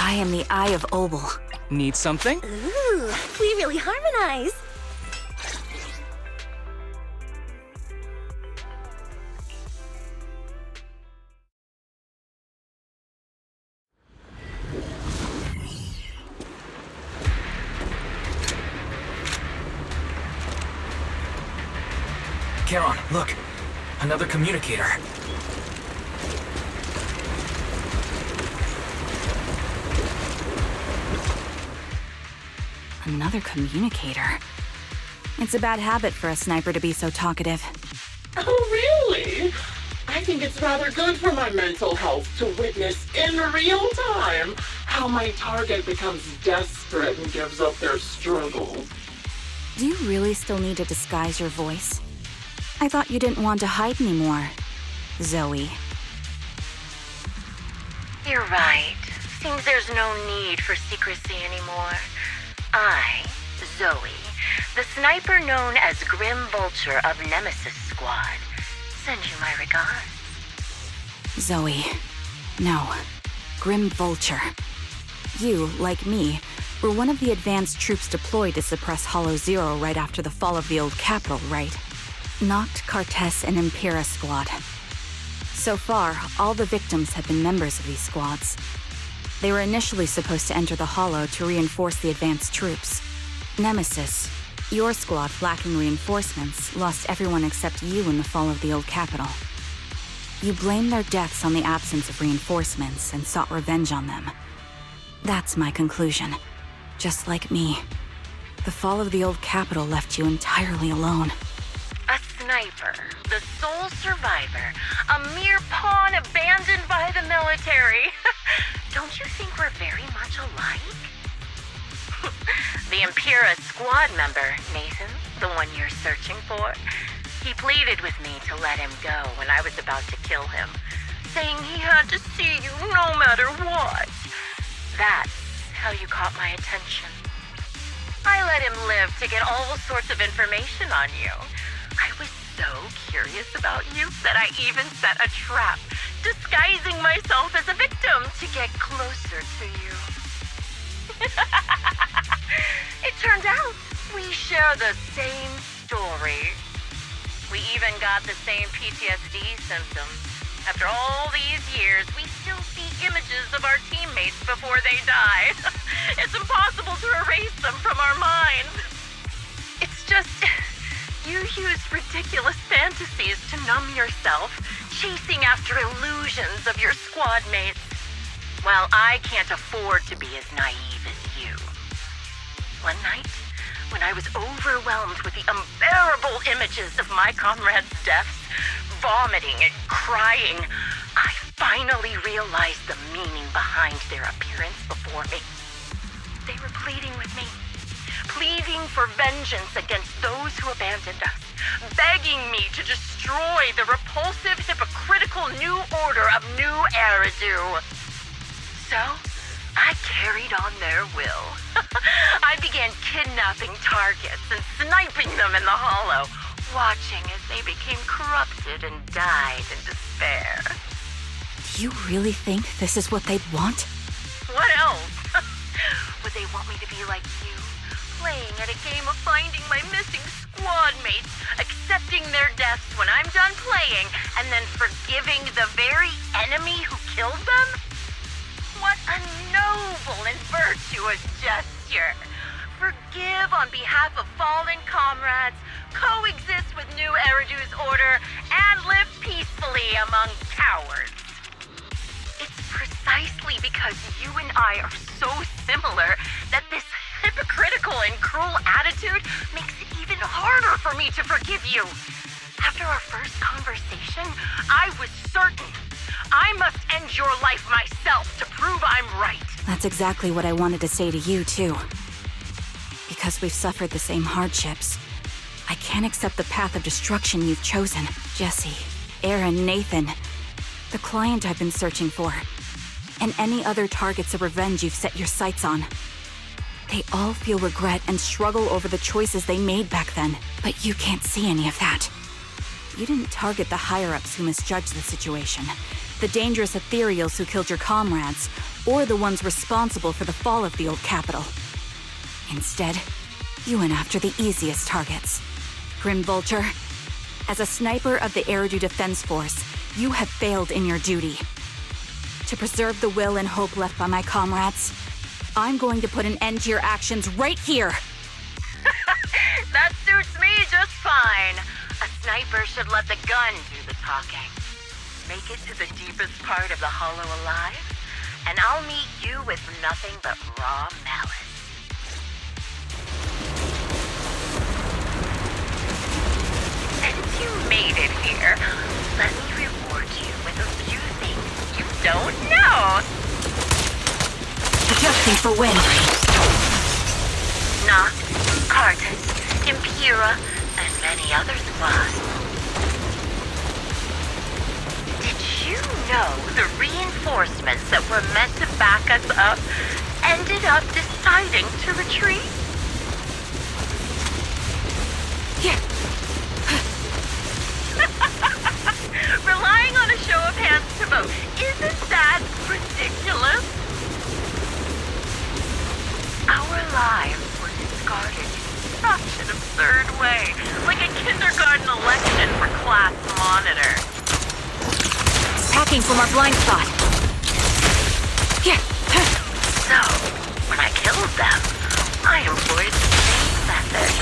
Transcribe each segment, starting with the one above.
I am the Eye of Obel. Need something? Ooh, we really harmonize. Charon, look. Another communicator. Another communicator. It's a bad habit for a sniper to be so talkative. Oh, really? I think it's rather good for my mental health to witness in real time how my target becomes desperate and gives up their struggle. Do you really still need to disguise your voice? I thought you didn't want to hide anymore, Zoe. You're right. Seems there's no need for secrecy anymore. I, Zoe, the sniper known as Grim Vulture of Nemesis Squad, send you my regards. Zoe. No. Grim Vulture. You, like me, were one of the advanced troops deployed to suppress Hollow Zero right after the fall of the old capital, right? Noct, Cartes, and Impera Squad. So far, all the victims have been members of these squads. They were initially supposed to enter the Hollow to reinforce the advanced troops. Nemesis, your squad lacking reinforcements, lost everyone except you in the fall of the old capital. You blamed their deaths on the absence of reinforcements and sought revenge on them. That's my conclusion. Just like me. The fall of the old capital left you entirely alone. A sniper, the sole survivor, a mere pawn abandoned by the military. Don't you think we're very much alike? The Impera squad member, Nathan, the one you're searching for, he pleaded with me to let him go when I was about to kill him, saying he had to see you no matter what. That's how you caught my attention. I let him live to get all sorts of information on you. I was so curious about you that I even set a trap, disguising myself as a victim to get closer to you. It turned out we share the same story. We even got the same PTSD symptoms. After all these years, we still see images of our teammates before they die. It's impossible to erase them from our minds. It's just... you use ridiculous fantasies to numb yourself, chasing after illusions of your squad mates. While I can't afford to be as naive as you. One night, when I was overwhelmed with the unbearable images of my comrades' deaths, vomiting and crying, I finally realized the meaning behind their appearance before me. They were pleading with me. Pleading for vengeance against those who abandoned us, begging me to destroy the repulsive, hypocritical new order of New Eridu. So, I carried on their will. I began kidnapping targets and sniping them in the Hollow, watching as they became corrupted and died in despair. Do you really think this is what they'd want? What else? Would they want me to be like you? Playing at a game of finding my missing squad mates, accepting their deaths when I'm done playing, and then forgiving the very enemy who killed them? What a noble and virtuous gesture! Forgive on behalf of fallen comrades, coexist with New Eridu's order, and live peacefully among cowards. It's precisely because you and I are so similar that this hypocritical and cruel attitude makes it even harder for me to forgive you. After our first conversation, I was certain I must end your life myself to prove I'm right. That's exactly what I wanted to say to you, too. Because we've suffered the same hardships, I can't accept the path of destruction you've chosen. Jesse, Aaron, Nathan, the client I've been searching for, and any other targets of revenge you've set your sights on. They all feel regret and struggle over the choices they made back then, but you can't see any of that. You didn't target the higher-ups who misjudged the situation. the dangerous ethereals who killed your comrades, or the ones responsible for the fall of the old capital. Instead, you went after the easiest targets. Grim Vulture, as a sniper of the Eridu Defense Force, you have failed in your duty. To preserve the will and hope left by my comrades, I'm going to put an end to your actions right here! That suits me just fine. A sniper should let the gun do the talking. Make it to the deepest part of the Hollow alive, and I'll meet you with nothing but raw malice. Since you made it here, let me reward you with a few things you don't know. Adjusting for wind. Noct, Cartus, Impera, and many other squads. Did you know the reinforcements that were meant to back us up ended up deciding to retreat? Yeah. Relying on a show of hands to vote, isn't that ridiculous? Our lives were discarded in such an absurd way, like a kindergarten election for class monitor. Attacking from our blind spot. Yeah. So, when I killed them, I employed the same method.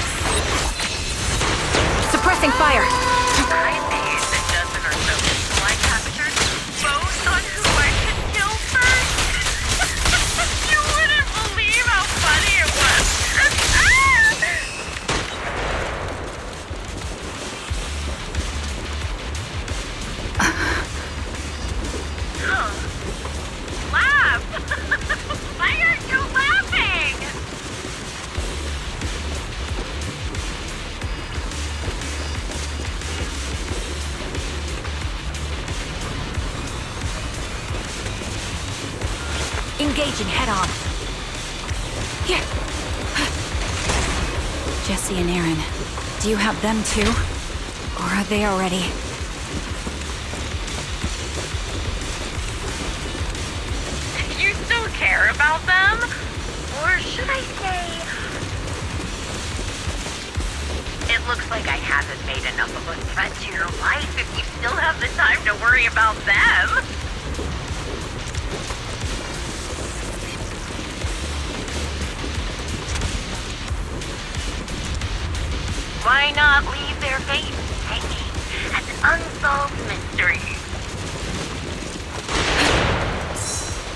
Suppressing fire. I made a dozen or so fly captures, both on who I could kill first. You wouldn't believe how funny it was. Laugh! Why aren't you laughing? Engaging head-on. Yeah. Jesse and Aaron, do you have them too? Or are they already... You still care about them? Or should I say... It looks like I haven't made enough of a threat to your life if you still have the time to worry about them. Why not leave their fate hanging as an unsolved mystery?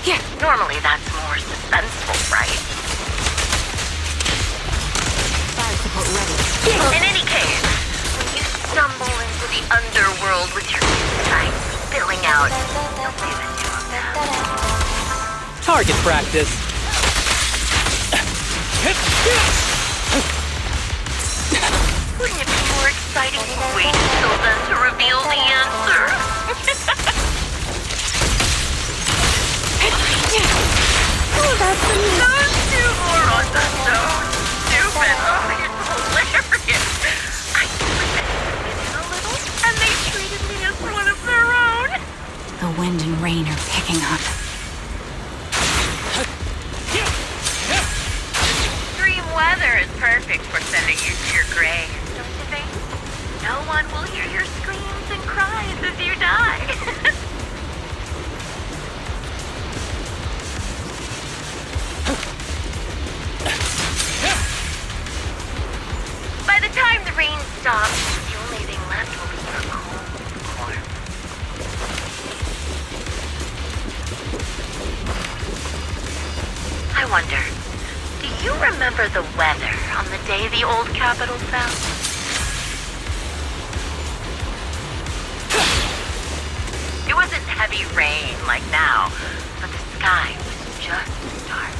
Yeah. Normally that's more suspenseful, right? Fire support ready. In any case, when you stumble into the underworld with your insides spilling out, you'll be the two of them. Target practice. Wouldn't it be more exciting to wait until then to reveal the answer? Oh, that's amazing. Those two morons are so stupid. Oh, it's hilarious. I expected a little, and they treated me as one of their own. The wind and rain are picking up. Extreme weather is perfect for sending you to your grave, don't you think? No one will hear your screams and cries as you die. By the time the rain stops, the only thing left will be your cold corpse. I wonder, do you remember the weather on the day the old capital fell? It wasn't heavy rain like now, but the sky was just dark.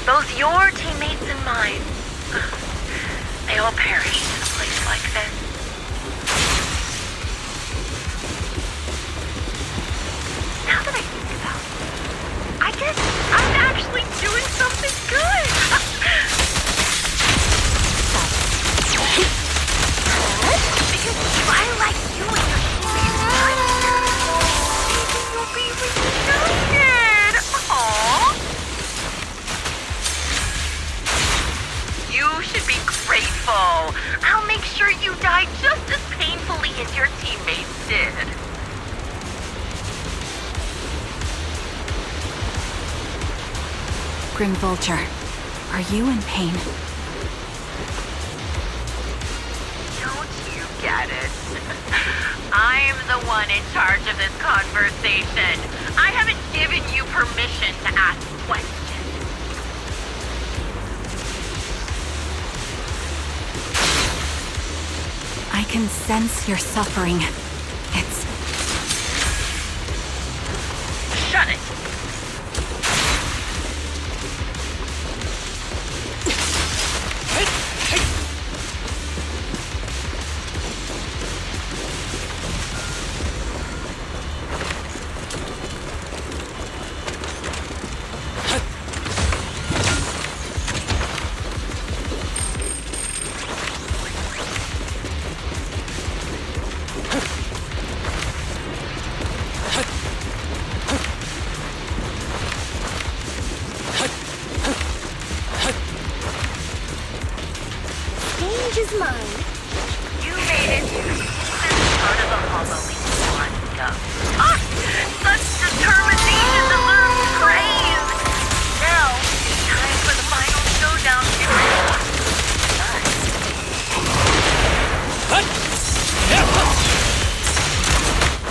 Both your teammates and mine, they all perished in a place like this. Now that I think about it, I guess I'm actually doing something good. Because I like Grim Vulture, are you in pain? Don't you get it? I'm the one in charge of this conversation. I haven't given you permission to ask questions. I can sense your suffering. It's... Shut it. Change is mine. You made it to the deepest part of the hollow we want to go. Ah! Such determination deserves praise! Now, it's time for the final showdown to But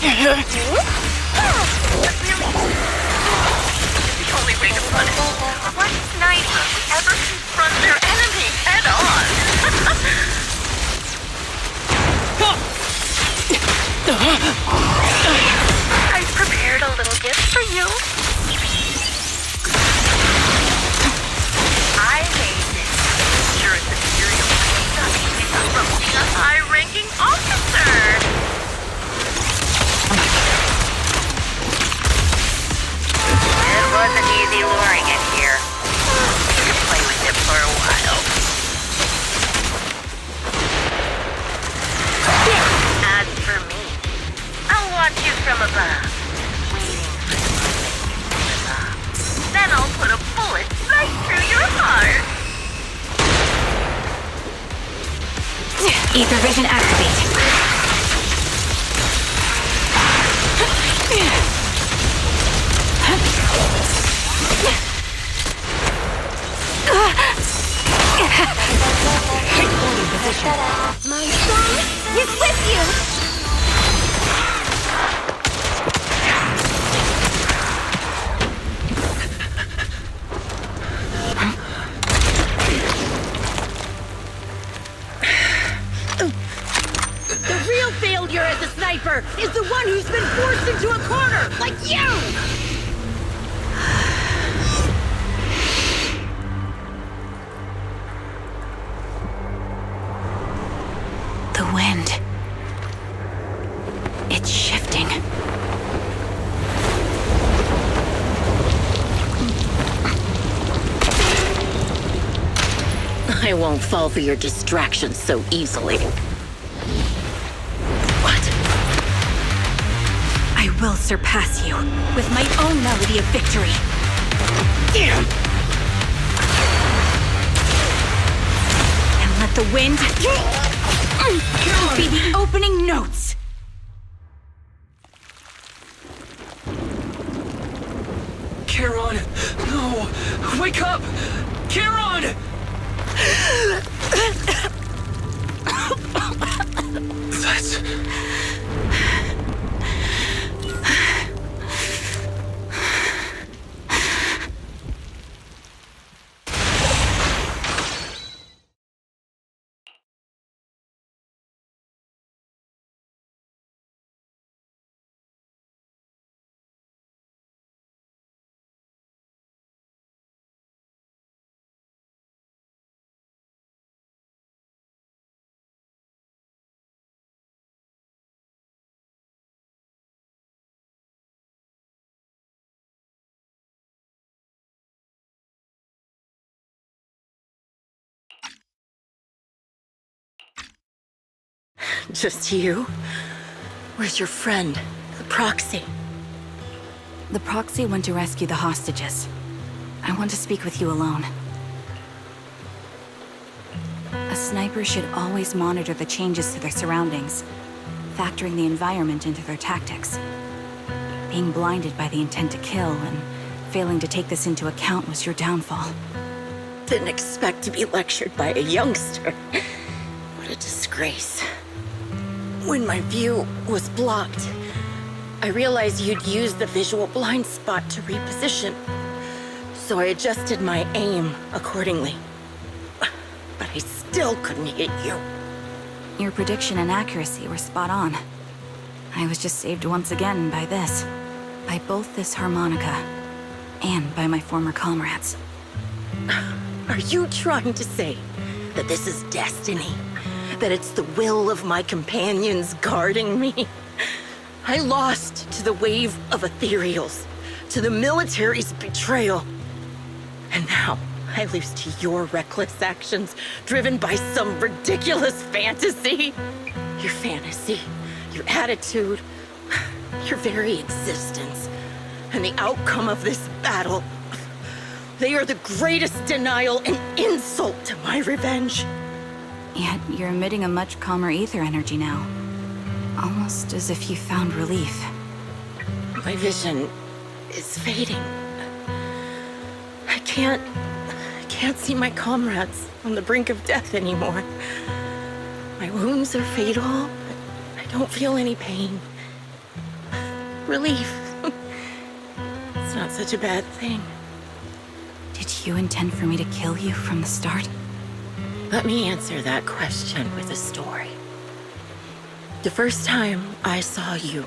really, this is the only way to punish. What sniper would ever confront their enemy head on? I've prepared a little gift for you. I made this picture as a serial from being a high-ranking officer. It wasn't easy luring it here. You could play with it for a while. As for me, I'll watch you from above, waiting for you to make me up. Then I'll put a bullet right through your heart. Ether vision activate. My song is with you! The real failure as a sniper is the one who's been forced into a corner, like you! The wind. It's shifting. I won't fall for your distractions so easily. What? I will surpass you with my own melody of victory. Damn! And let the wind be the opening notes. Charon! No! Wake up! Charon! That's... Just you? Where's your friend, the proxy? The proxy went to rescue the hostages. I want to speak with you alone. A sniper should always monitor the changes to their surroundings, factoring the environment into their tactics. Being blinded by the intent to kill and failing to take this into account was your downfall. Didn't expect to be lectured by a youngster. What a disgrace. When my view was blocked, I realized you'd used the visual blind spot to reposition. So I adjusted my aim accordingly. But I still couldn't hit you. Your prediction and accuracy were spot on. I was just saved once again by this. By both this harmonica, and by my former comrades. Are you trying to say that this is destiny? That it's the will of my companions guarding me? I lost to the wave of ethereals, to the military's betrayal. And now I lose to your reckless actions, driven by some ridiculous fantasy. Your fantasy, your attitude, your very existence, and the outcome of this battle. They are the greatest denial and insult to my revenge. Yet you're emitting a much calmer ether energy now. Almost as if you found relief. My vision is fading. I can't see my comrades on the brink of death anymore. My wounds are fatal, but I don't feel any pain. Relief. It's not such a bad thing. Did you intend for me to kill you from the start? Let me answer that question with a story. The first time I saw you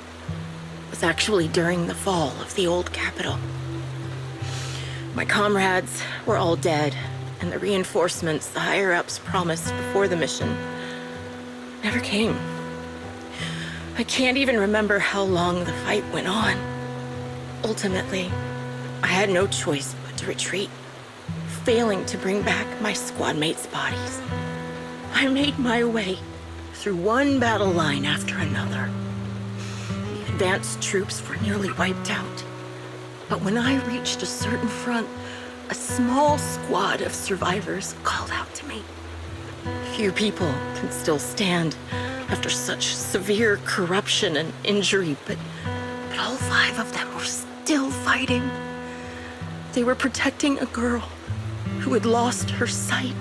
was actually during the fall of the old capital. My comrades were all dead, and the reinforcements the higher-ups promised before the mission never came. I can't even remember how long the fight went on. Ultimately, I had no choice but to retreat, failing to bring back my squad mates' bodies. I made my way through one battle line after another. The advanced troops were nearly wiped out. But when I reached a certain front, a small squad of survivors called out to me. Few people can still stand after such severe corruption and injury, but all 5 of them were still fighting. They were protecting a girl who had lost her sight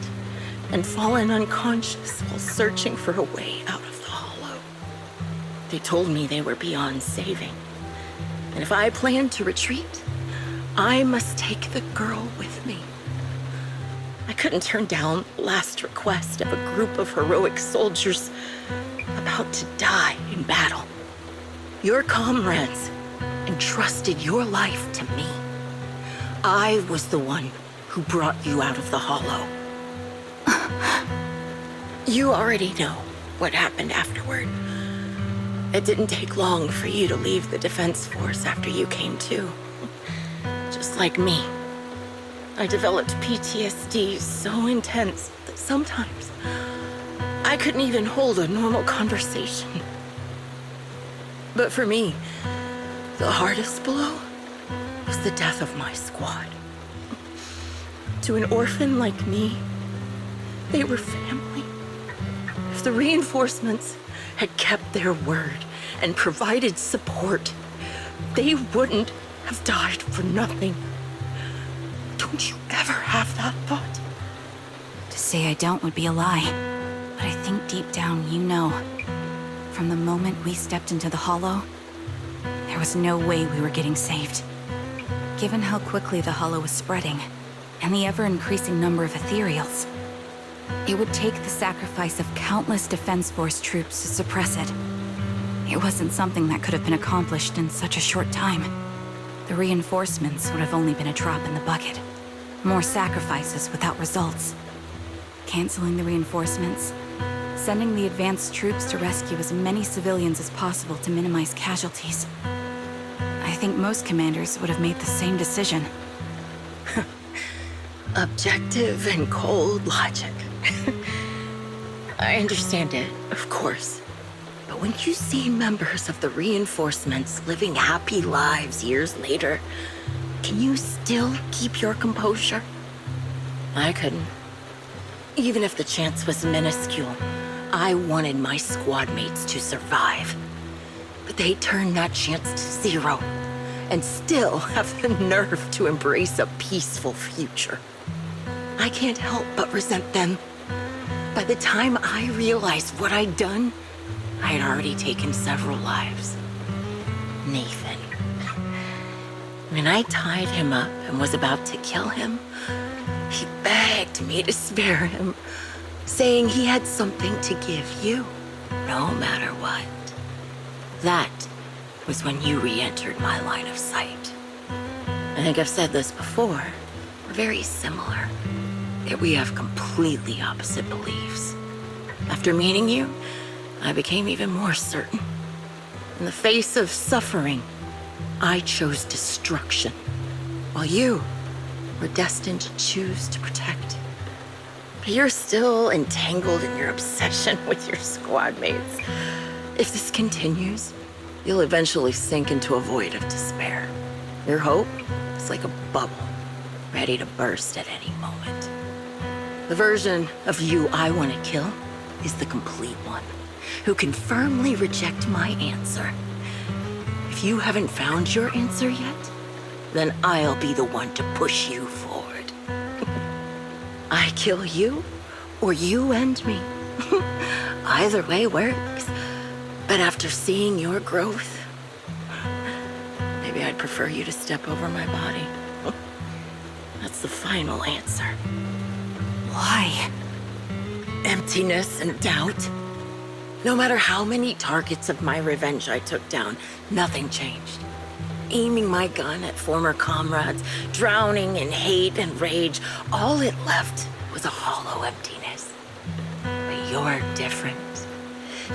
and fallen unconscious while searching for a way out of the hollow. They told me they were beyond saving, and if I planned to retreat, I must take the girl with me. I couldn't turn down the last request of a group of heroic soldiers about to die in battle. Your comrades entrusted your life to me. I was the one who brought you out of the hollow. You already know what happened afterward. It didn't take long for you to leave the Defense Force after you came to. Just like me. I developed PTSD so intense that sometimes I couldn't even hold a normal conversation. But for me, the hardest blow was the death of my squad. To an orphan like me, they were family. If the reinforcements had kept their word and provided support, they wouldn't have died for nothing. Don't you ever have that thought? To say I don't would be a lie. But I think deep down you know. From the moment we stepped into the hollow, there was no way we were getting saved. Given how quickly the hollow was spreading, and the ever-increasing number of ethereals, it would take the sacrifice of countless Defense Force troops to suppress it. It wasn't something that could have been accomplished in such a short time. The reinforcements would have only been a drop in the bucket. More sacrifices without results. Canceling the reinforcements, sending the advanced troops to rescue as many civilians as possible to minimize casualties. I think most commanders would have made the same decision. Objective and cold logic. I understand it, of course. But when you see members of the reinforcements living happy lives years later, can you still keep your composure? I couldn't. Even if the chance was minuscule, I wanted my squad mates to survive. But they turned that chance to zero, and still have the nerve to embrace a peaceful future. I can't help but resent them. By the time I realized what I'd done, I had already taken several lives. Nathan. When I tied him up and was about to kill him, he begged me to spare him, saying he had something to give you, no matter what. That was when you re-entered my line of sight. I think I've said this before. We're very similar, yet we have completely opposite beliefs. After meeting you, I became even more certain. In the face of suffering, I chose destruction, while you were destined to choose to protect. But you're still entangled in your obsession with your squad mates. If this continues, you'll eventually sink into a void of despair. Your hope is like a bubble, ready to burst at any moment. The version of you I want to kill is the complete one, who can firmly reject my answer. If you haven't found your answer yet, then I'll be the one to push you forward. I kill you, or you end me. Either way works. But after seeing your growth, maybe I'd prefer you to step over my body. That's the final answer. Why? Emptiness and doubt. No matter how many targets of my revenge I took down, nothing changed. Aiming my gun at former comrades, drowning in hate and rage, all it left was a hollow emptiness. But you're different.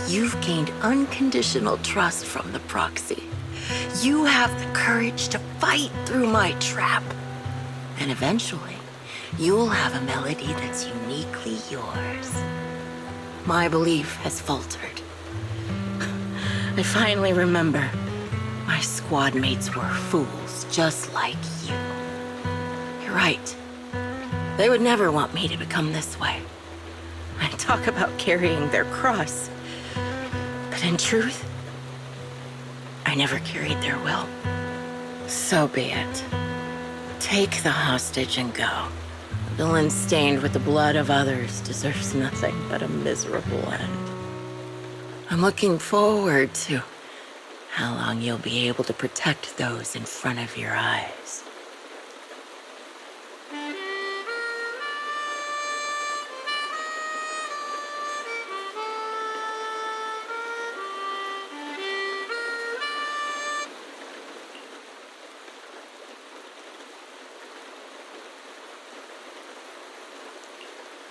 You've gained unconditional trust from the proxy. You have the courage to fight through my trap. And eventually, you'll have a melody that's uniquely yours. My belief has faltered. I finally remember my squad mates were fools just like you. You're right. They would never want me to become this way. I talk about carrying their cross. But in truth, I never carried their will. So be it. Take the hostage and go. A villain stained with the blood of others deserves nothing but a miserable end. I'm looking forward to how long you'll be able to protect those in front of your eyes.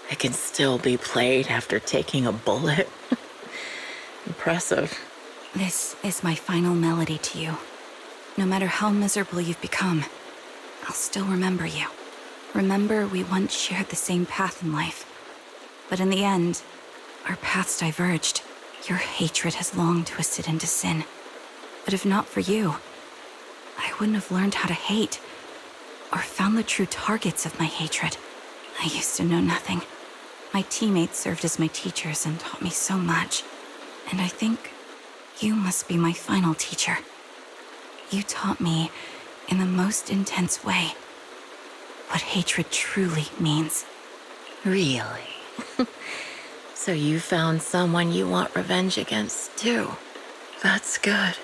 It can still be played after taking a bullet. Impressive. This is my final melody to you. No matter how miserable you've become, I'll still remember you. Remember we once shared the same path in life. But in the end, our paths diverged. Your hatred has long twisted into sin. But if not for you, I wouldn't have learned how to hate, or found the true targets of my hatred. I used to know nothing. My teammates served as my teachers and taught me so much. And I think you must be my final teacher. You taught me, in the most intense way, what hatred truly means. Really? So you found someone you want revenge against, too. That's good.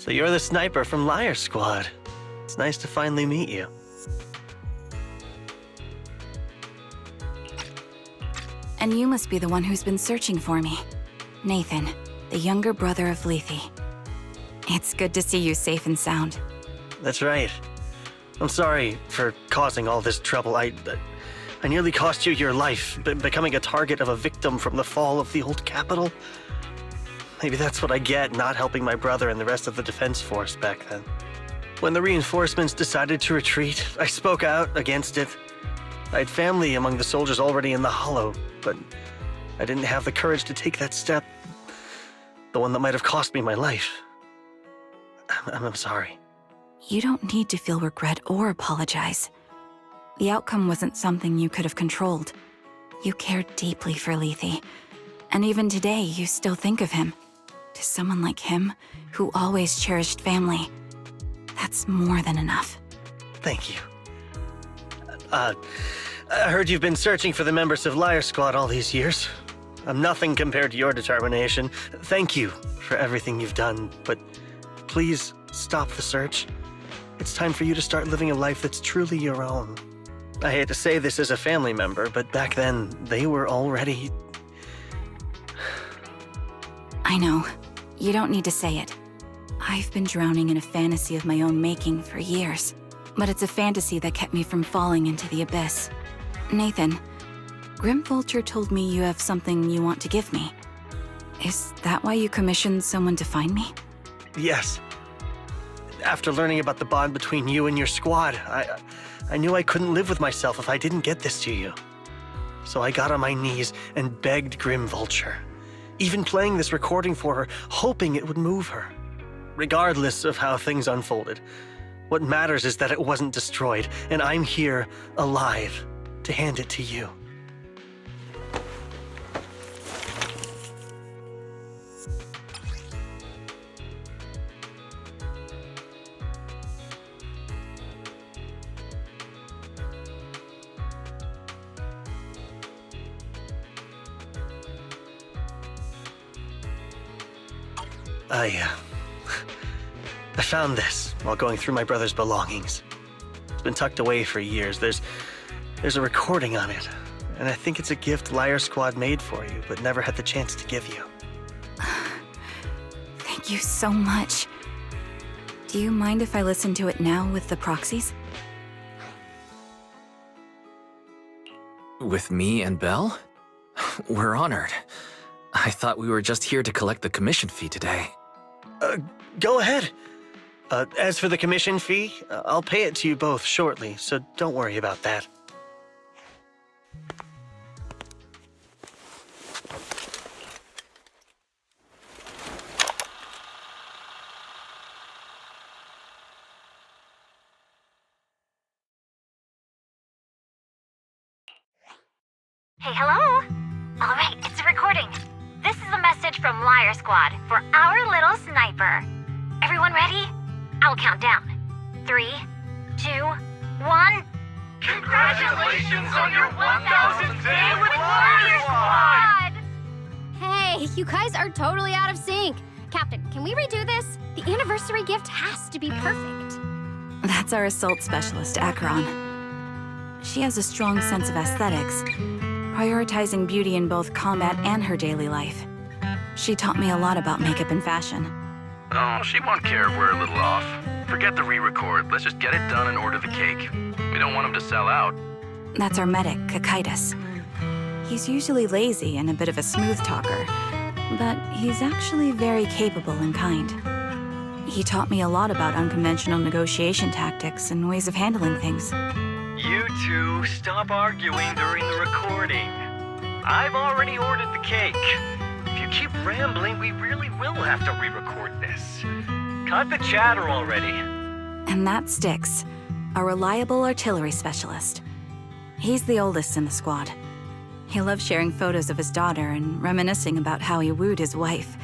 So you're the sniper from Liar Squad. It's nice to finally meet you. And you must be the one who's been searching for me. Nathan, the younger brother of Lethe. It's good to see you safe and sound. That's right. I'm sorry for causing all this trouble. I nearly cost you your life, becoming a target of a victim from the fall of the old capital. Maybe that's what I get not helping my brother and the rest of the defense force back then. When the reinforcements decided to retreat, I spoke out against it. I had family among the soldiers already in the Hollow, but I didn't have the courage to take that step. The one that might have cost me my life. I'm sorry. You don't need to feel regret or apologize. The outcome wasn't something you could have controlled. You cared deeply for Lethe, and even today you still think of him. To someone like him, who always cherished family, that's more than enough. Thank you. I heard you've been searching for the members of Liar Squad all these years. I'm nothing compared to your determination. Thank you for everything you've done, but please stop the search. It's time for you to start living a life that's truly your own. I hate to say this as a family member, but back then, they were already... I know. You don't need to say it. I've been drowning in a fantasy of my own making for years, but it's a fantasy that kept me from falling into the abyss. Nathan, Grim Vulture told me you have something you want to give me. Is that why you commissioned someone to find me? Yes. After learning about the bond between you and your squad, I knew I couldn't live with myself if I didn't get this to you. So I got on my knees and begged Grim Vulture, even playing this recording for her, hoping it would move her. Regardless of how things unfolded, what matters is that it wasn't destroyed, and I'm here, alive, to hand it to you. I found this while going through my brother's belongings. It's been tucked away for years. There's a recording on it, and I think it's a gift Liar Squad made for you, but never had the chance to give you. Thank you so much. Do you mind if I listen to it now with the proxies? With me and Belle? We're honored. I thought we were just here to collect the commission fee today. Go ahead. As for the commission fee, I'll pay it to you both shortly, so don't worry about that. Hey, hello? All right, it's a recording. This is a message from Liar Squad for our little sniper. Everyone ready? I'll count down. 3, 2, 1. Congratulations on your 1,000th day with Liar Squad! Hey, you guys are totally out of sync. Captain, can we redo this? The anniversary gift has to be perfect. That's our assault specialist, Acheron. She has a strong sense of aesthetics, prioritizing beauty in both combat and her daily life. She taught me a lot about makeup and fashion. Oh, she won't care if we're a little off. Forget the re-record. Let's just get it done and order the cake. We don't want him to sell out. That's our medic, Kakaitis. He's usually lazy and a bit of a smooth talker, but he's actually very capable and kind. He taught me a lot about unconventional negotiation tactics and ways of handling things. You two, stop arguing during the recording. I've already ordered the cake. If you keep rambling, we really will have to re-record this. Cut the chatter already. And that Styx, a reliable artillery specialist. He's the oldest in the squad. He loves sharing photos of his daughter and reminiscing about how he wooed his wife.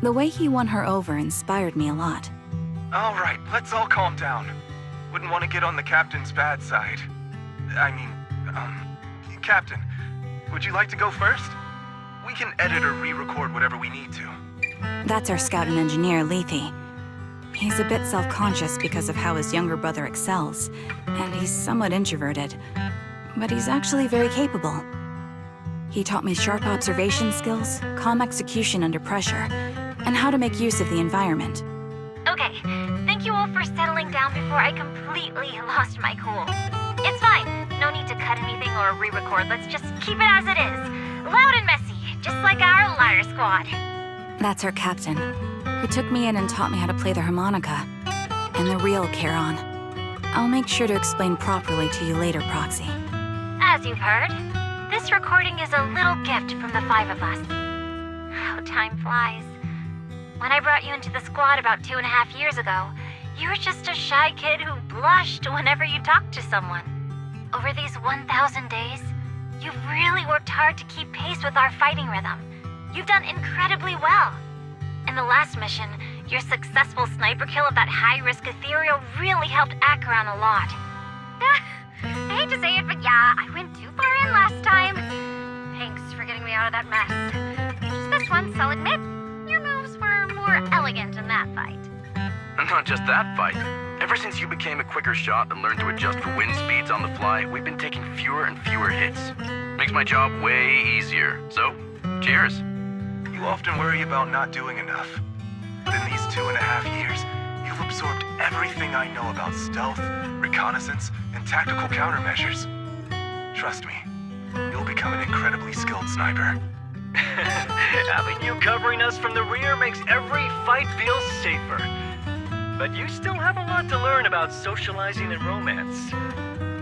The way he won her over inspired me a lot. All right, let's all calm down. Wouldn't want to get on the captain's bad side. Captain, would you like to go first? We can edit or re-record whatever we need to. That's our scout and engineer, Lethe. He's a bit self-conscious because of how his younger brother excels, and he's somewhat introverted, but he's actually very capable. He taught me sharp observation skills, calm execution under pressure, and how to make use of the environment. Okay, thank you all for settling down before I completely lost my cool. It's fine. No need to cut anything or re-record. Let's just keep it as it is. Loud and messy, just like our Liar Squad. That's our captain, who took me in and taught me how to play the harmonica, and the real Charon. I'll make sure to explain properly to you later, Proxy. As you've heard, this recording is a little gift from the 5 of us. How time flies. When I brought you into the squad about 2.5 years ago, you were just a shy kid who blushed whenever you talked to someone. Over these 1,000 days, you've really worked hard to keep pace with our fighting rhythm. You've done incredibly well. In the last mission, your successful sniper kill of that high-risk ethereal really helped Acheron a lot. I hate to say it, but yeah, I went too far in last time. Thanks for getting me out of that mess. Just this once, I'll admit, your moves were more elegant in that fight. And not just that fight. Ever since you became a quicker shot and learned to adjust for wind speeds on the fly, we've been taking fewer and fewer hits. Makes my job way easier. So, cheers. You often worry about not doing enough. But in these 2.5 years, you've absorbed everything I know about stealth, reconnaissance, and tactical countermeasures. Trust me, you'll become an incredibly skilled sniper. Having you covering us from the rear makes every fight feel safer. But you still have a lot to learn about socializing and romance.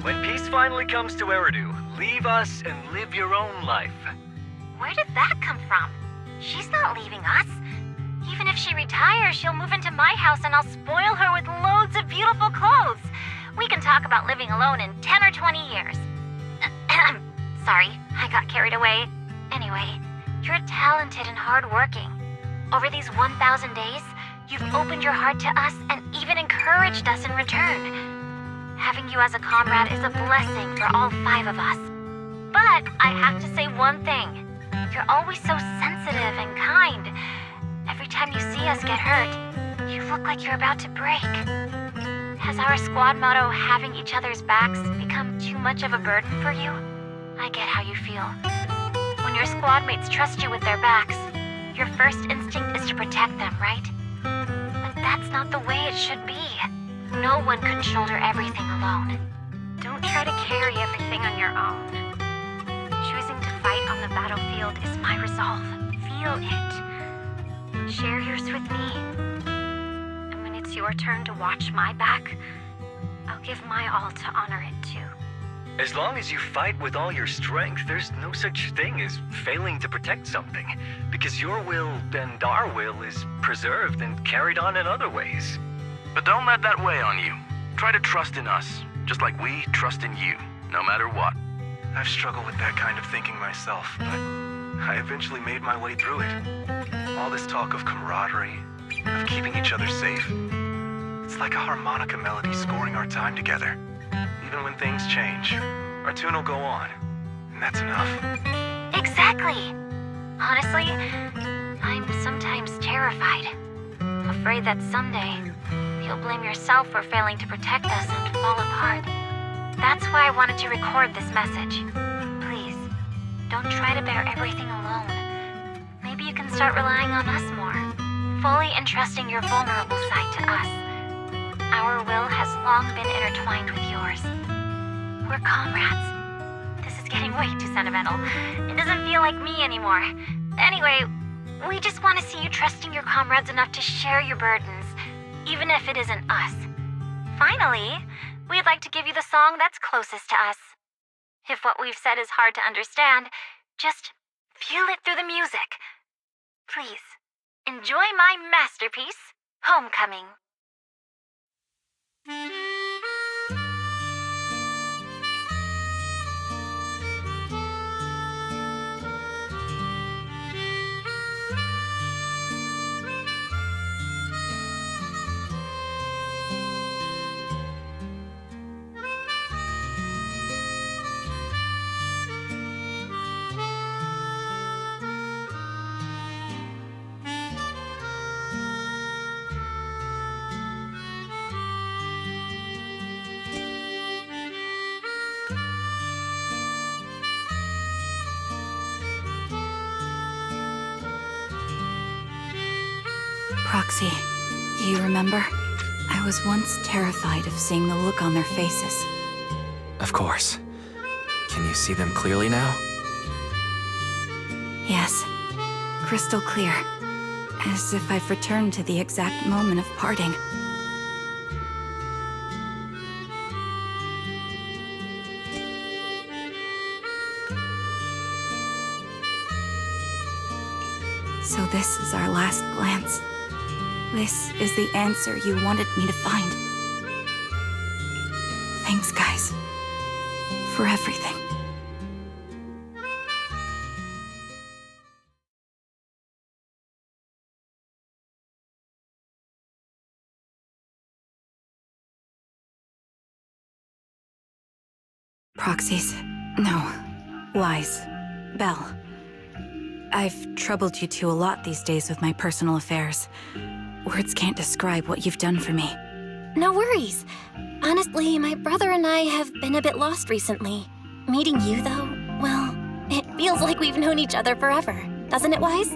When peace finally comes to Eridu, leave us and live your own life. Where did that come from? She's not leaving us. Even if she retires, she'll move into my house and I'll spoil her with loads of beautiful clothes. We can talk about living alone in 10 or 20 years. Sorry, I got carried away. Anyway, you're talented and hardworking. Over these 1,000 days, you've opened your heart to us and even encouraged us in return. Having you as a comrade is a blessing for all 5 of us. But I have to say one thing. You're always so sensitive and kind. Every time you see us get hurt, you look like you're about to break. Has our squad motto, having each other's backs, become too much of a burden for you? I get how you feel. When your squad mates trust you with their backs, your first instinct is to protect them, right? But that's not the way it should be. No one can shoulder everything alone. Don't try to carry everything on your own. Choosing to fight on the battlefield is my resolve. Feel it. Share yours with me. And when it's your turn to watch my back, I'll give my all to honor it too. As long as you fight with all your strength, there's no such thing as failing to protect something, because your will and our will is preserved and carried on in other ways. But don't let that weigh on you. Try to trust in us, just like we trust in you, no matter what. I've struggled with that kind of thinking myself, but I eventually made my way through it. All this talk of camaraderie, of keeping each other safe, it's like a harmonica melody scoring our time together. Even when things change, our tune will go on, and that's enough. Exactly. Honestly, I'm sometimes terrified. Afraid that someday, you'll blame yourself for failing to protect us and fall apart. That's why I wanted to record this message. Please, don't try to bear everything alone. Maybe you can start relying on us more, fully entrusting your vulnerable side to us. Our will has long been intertwined with yours. We're comrades. This is getting way too sentimental. It doesn't feel like me anymore. Anyway, we just want to see you trusting your comrades enough to share your burdens, even if it isn't us. Finally, we'd like to give you the song that's closest to us. If what we've said is hard to understand, just feel it through the music. Please, enjoy my masterpiece, Homecoming. Proxy, do you remember? I was once terrified of seeing the look on their faces. Of course. Can you see them clearly now? Yes, crystal clear. As if I've returned to the exact moment of parting. So this is our last glance. This is the answer you wanted me to find. Thanks, guys. For everything. Proxies. No. Lies. Belle. I've troubled you two a lot these days with my personal affairs. Words can't describe what you've done for me. No worries. Honestly, my brother and I have been a bit lost recently. Meeting you, though, well, it feels like we've known each other forever. Doesn't it, Wise?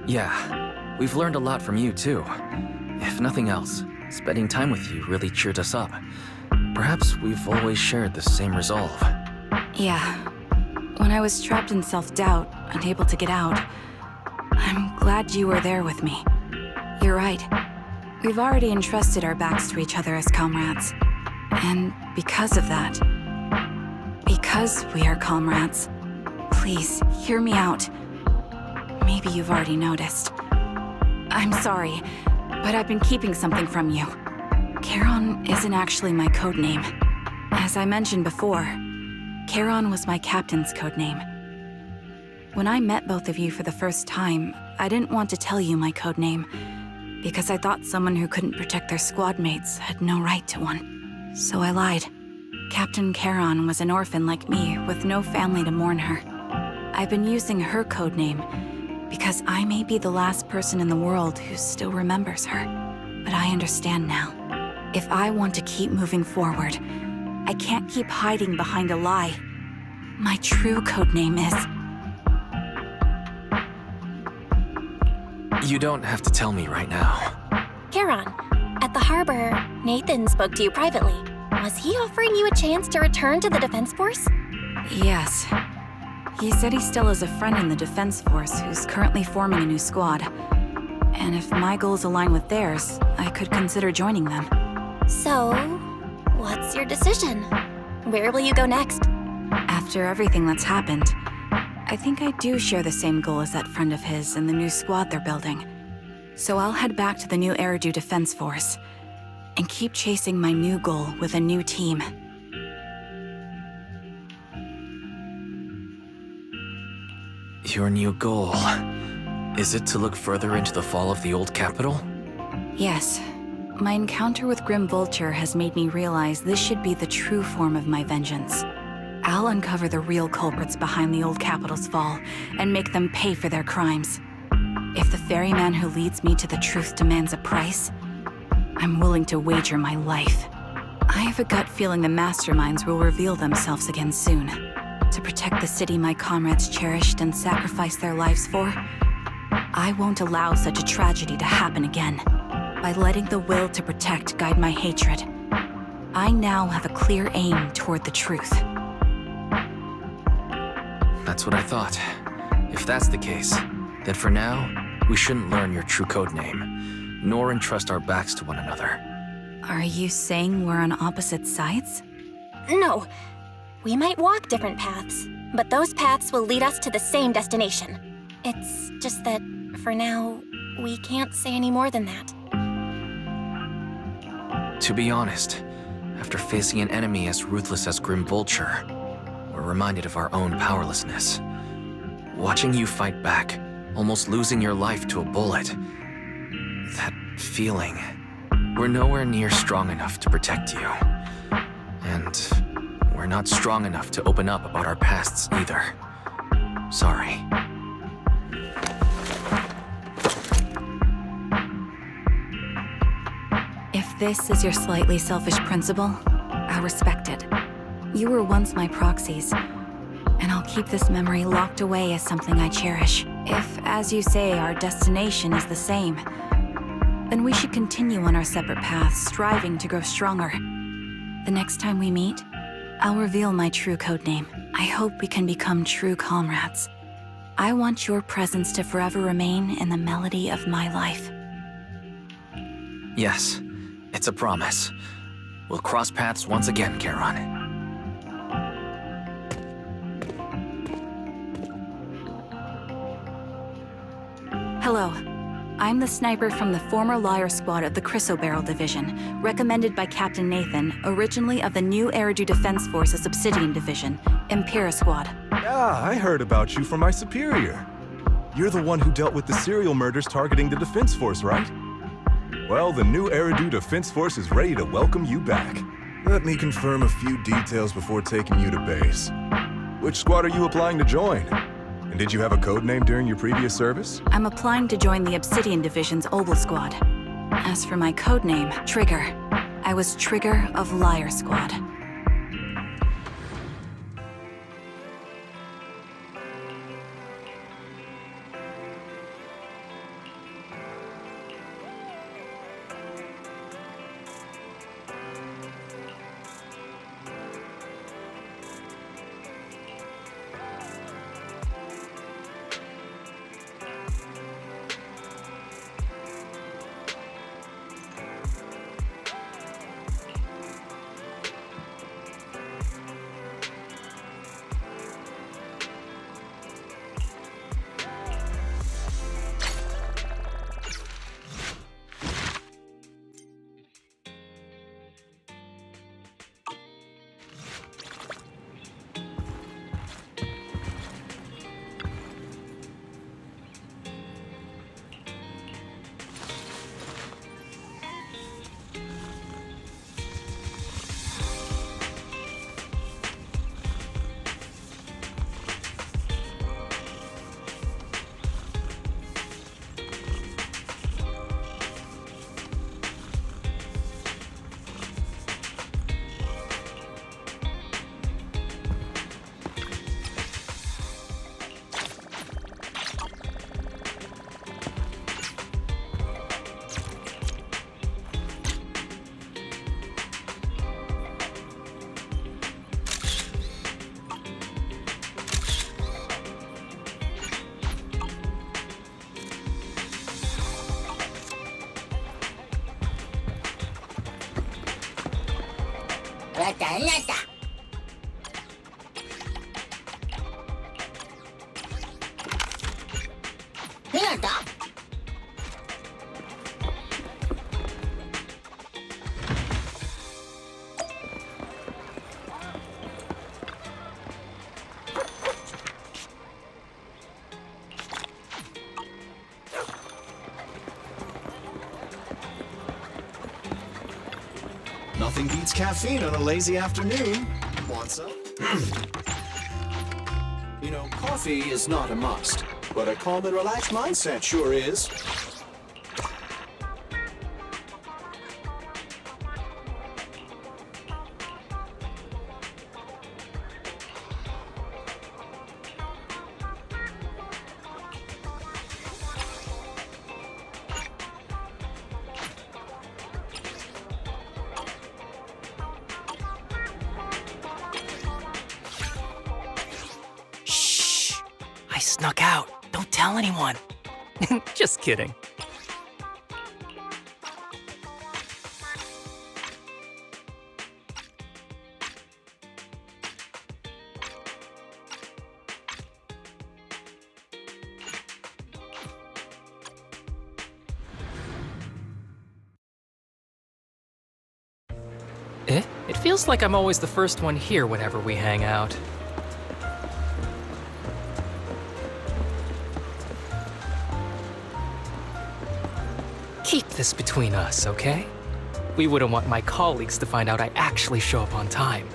Yeah, we've learned a lot from you too. If nothing else, spending time with you really cheered us up. Perhaps we've always shared the same resolve. Yeah. When I was trapped in self-doubt, unable to get out, I'm glad you were there with me. You're right. We've already entrusted our backs to each other as comrades. And because of that, because we are comrades, please, hear me out. Maybe you've already noticed. I'm sorry, but I've been keeping something from you. Charon isn't actually my code name. As I mentioned before, Charon was my captain's code name. When I met both of you for the first time, I didn't want to tell you my code name, because I thought someone who couldn't protect their squad mates had no right to one. So I lied. Captain Charon was an orphan like me, with no family to mourn her. I've been using her code name because I may be the last person in the world who still remembers her. But I understand now. If I want to keep moving forward, I can't keep hiding behind a lie. My true code name is... You don't have to tell me right now. Charon, at the harbor, Nathan spoke to you privately. Was he offering you a chance to return to the Defense Force? Yes. He said he still has a friend in the Defense Force who's currently forming a new squad. And if my goals align with theirs, I could consider joining them. So, what's your decision? Where will you go next? After everything that's happened, I think I do share the same goal as that friend of his and the new squad they're building. So I'll head back to the new Eridu Defense Force and keep chasing my new goal with a new team. Your new goal... Is it to look further into the fall of the old capital? Yes. My encounter with Grim Vulture has made me realize this should be the true form of my vengeance. I'll uncover the real culprits behind the old capital's fall and make them pay for their crimes. If the ferryman who leads me to the truth demands a price, I'm willing to wager my life. I have a gut feeling the masterminds will reveal themselves again soon. To protect the city my comrades cherished and sacrificed their lives for, I won't allow such a tragedy to happen again. By letting the will to protect guide my hatred, I now have a clear aim toward the truth. That's what I thought. If that's the case, then for now, we shouldn't learn your true code name, nor entrust our backs to one another. Are you saying we're on opposite sides? No. We might walk different paths, but those paths will lead us to the same destination. It's just that, for now, we can't say any more than that. To be honest, after facing an enemy as ruthless as Grim Vulture, we're reminded of our own powerlessness. Watching you fight back, almost losing your life to a bullet. That feeling. We're nowhere near strong enough to protect you. And we're not strong enough to open up about our pasts either. Sorry. If this is your slightly selfish principle, I respect it. You were once my proxies, and I'll keep this memory locked away as something I cherish. If, as you say, our destination is the same, then we should continue on our separate paths, striving to grow stronger. The next time we meet, I'll reveal my true codename. I hope we can become true comrades. I want your presence to forever remain in the melody of my life. Yes, it's a promise. We'll cross paths once again, Charon. Hello. I'm the sniper from the former Liar Squad of the Chrysoberyl Division, recommended by Captain Nathan, originally of the new Eridu Defense Forces Obsidian Division, Impera Squad. Yeah, I heard about you from my superior. You're the one who dealt with the serial murders targeting the Defense Force, right? Well, the new Eridu Defense Force is ready to welcome you back. Let me confirm a few details before taking you to base. Which squad are you applying to join? And did you have a code name during your previous service? I'm applying to join the Obsidian Division's Oval Squad. As for my codename, Trigger, I was Trigger of Liar Squad. Nothing beats caffeine on a lazy afternoon. Want some? You know, coffee is not a must, but a calm and relaxed mindset sure is. I snuck out. Don't tell anyone. Just kidding. It feels like I'm always the first one here whenever we hang out. Keep this between us, okay? We wouldn't want my colleagues to find out I actually show up on time.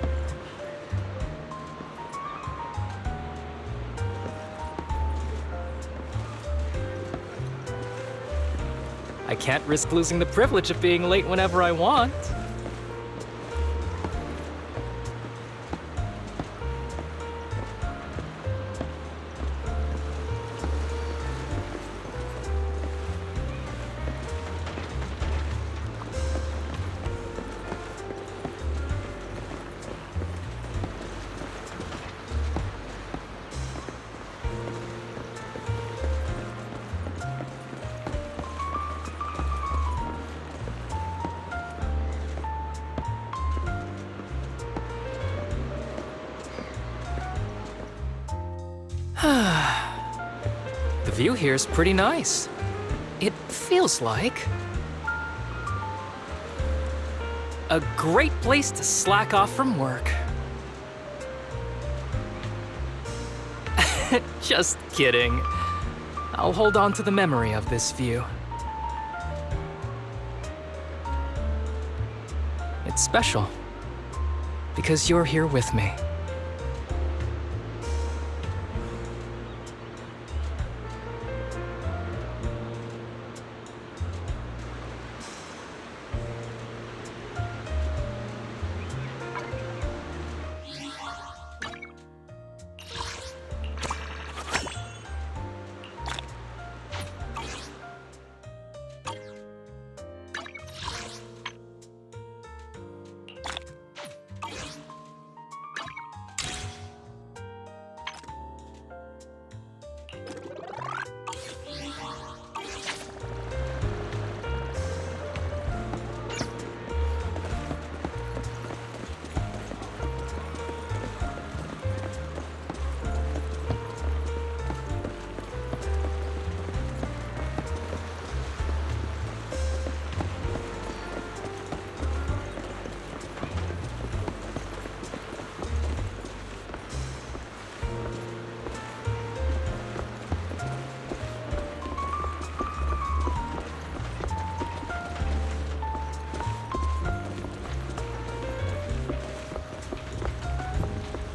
I can't risk losing the privilege of being late whenever I want. The view here is pretty nice. It feels like a great place to slack off from work. Just kidding. I'll hold on to the memory of this view. It's special because you're here with me.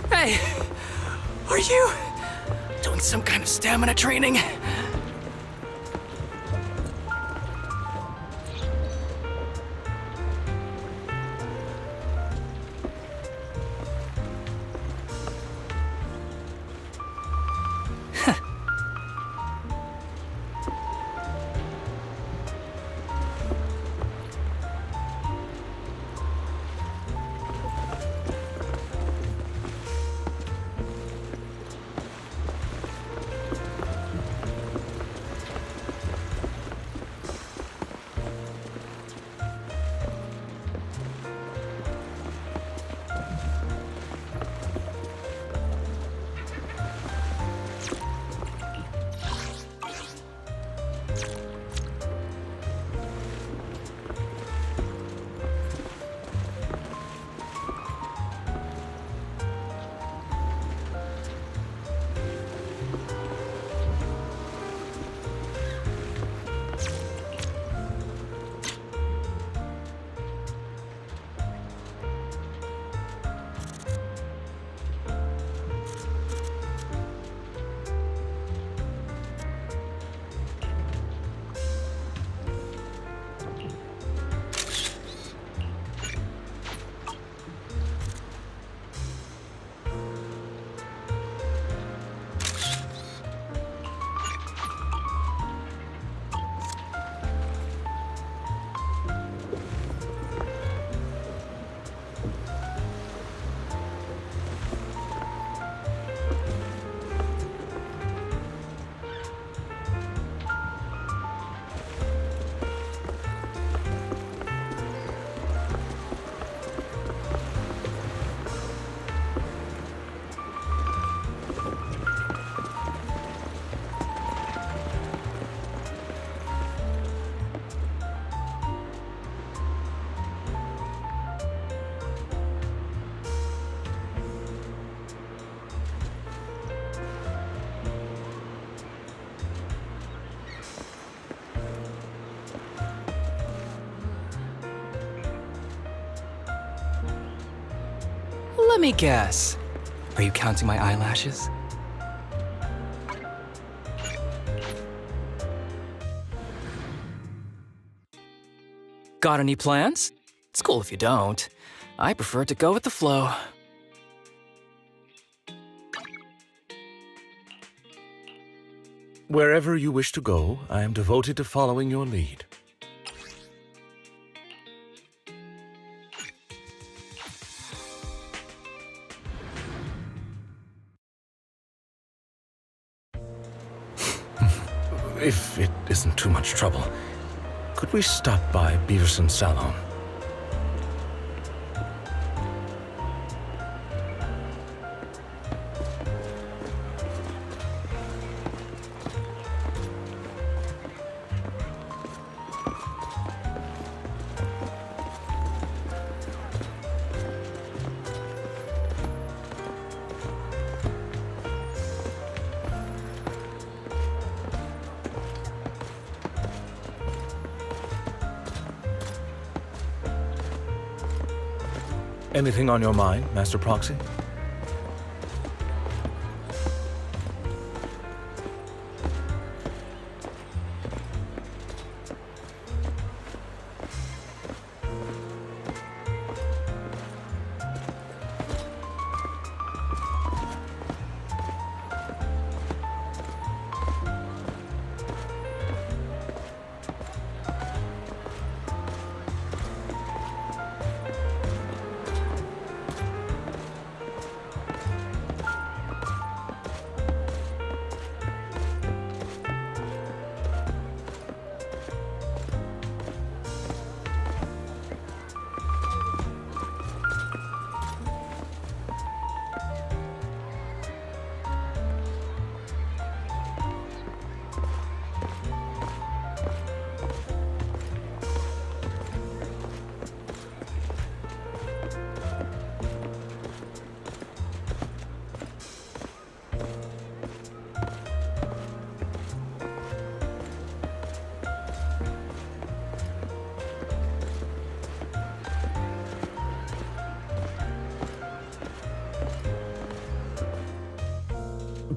Hey, are you doing some kind of stamina training? Let me guess. Are you counting my eyelashes? Got any plans? It's cool if you don't. I prefer to go with the flow. Wherever you wish to go, I am devoted to following your lead. If it isn't too much trouble, could we stop by Beaverson's salon? Anything on your mind, Master Proxy?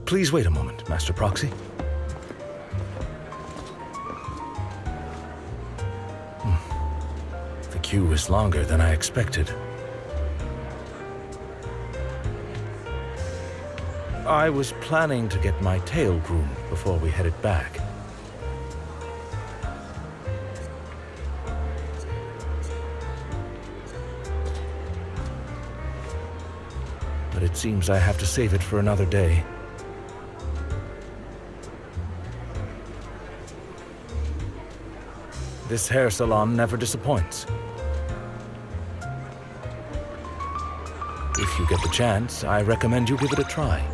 Please wait a moment, Master Proxy. The queue is longer than I expected. I was planning to get my tail groomed before we headed back. But it seems I have to save it for another day. This hair salon never disappoints. If you get the chance, I recommend you give it a try.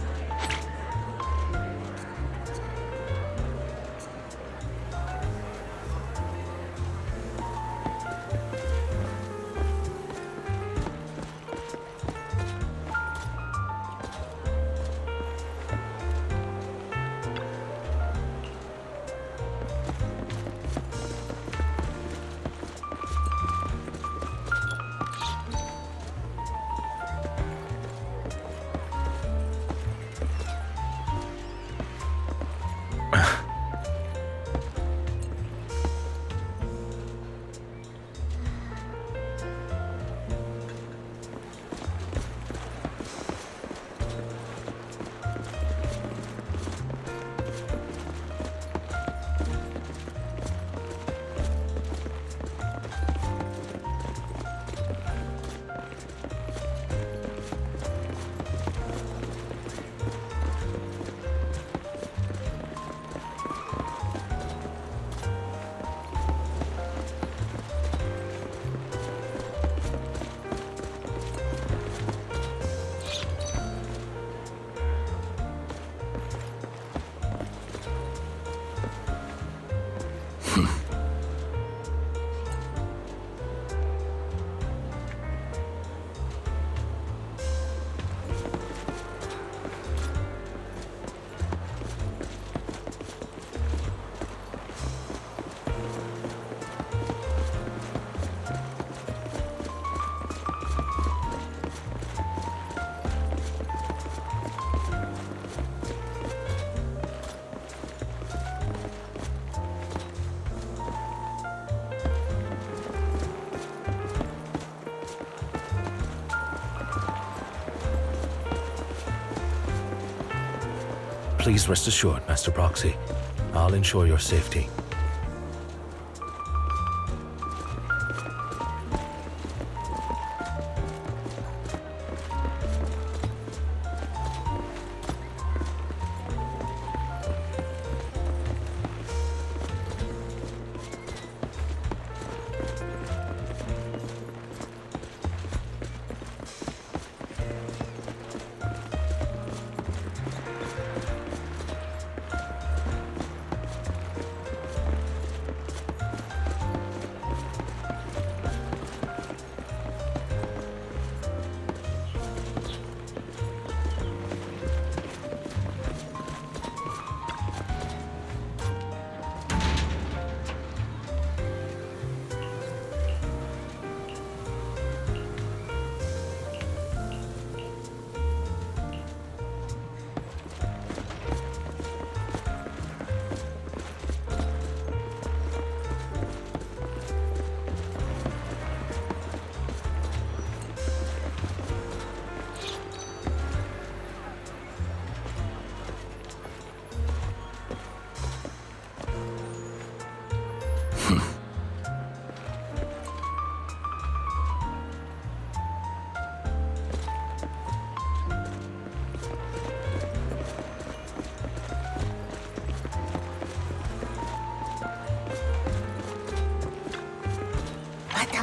Please rest assured, Master Proxy. I'll ensure your safety.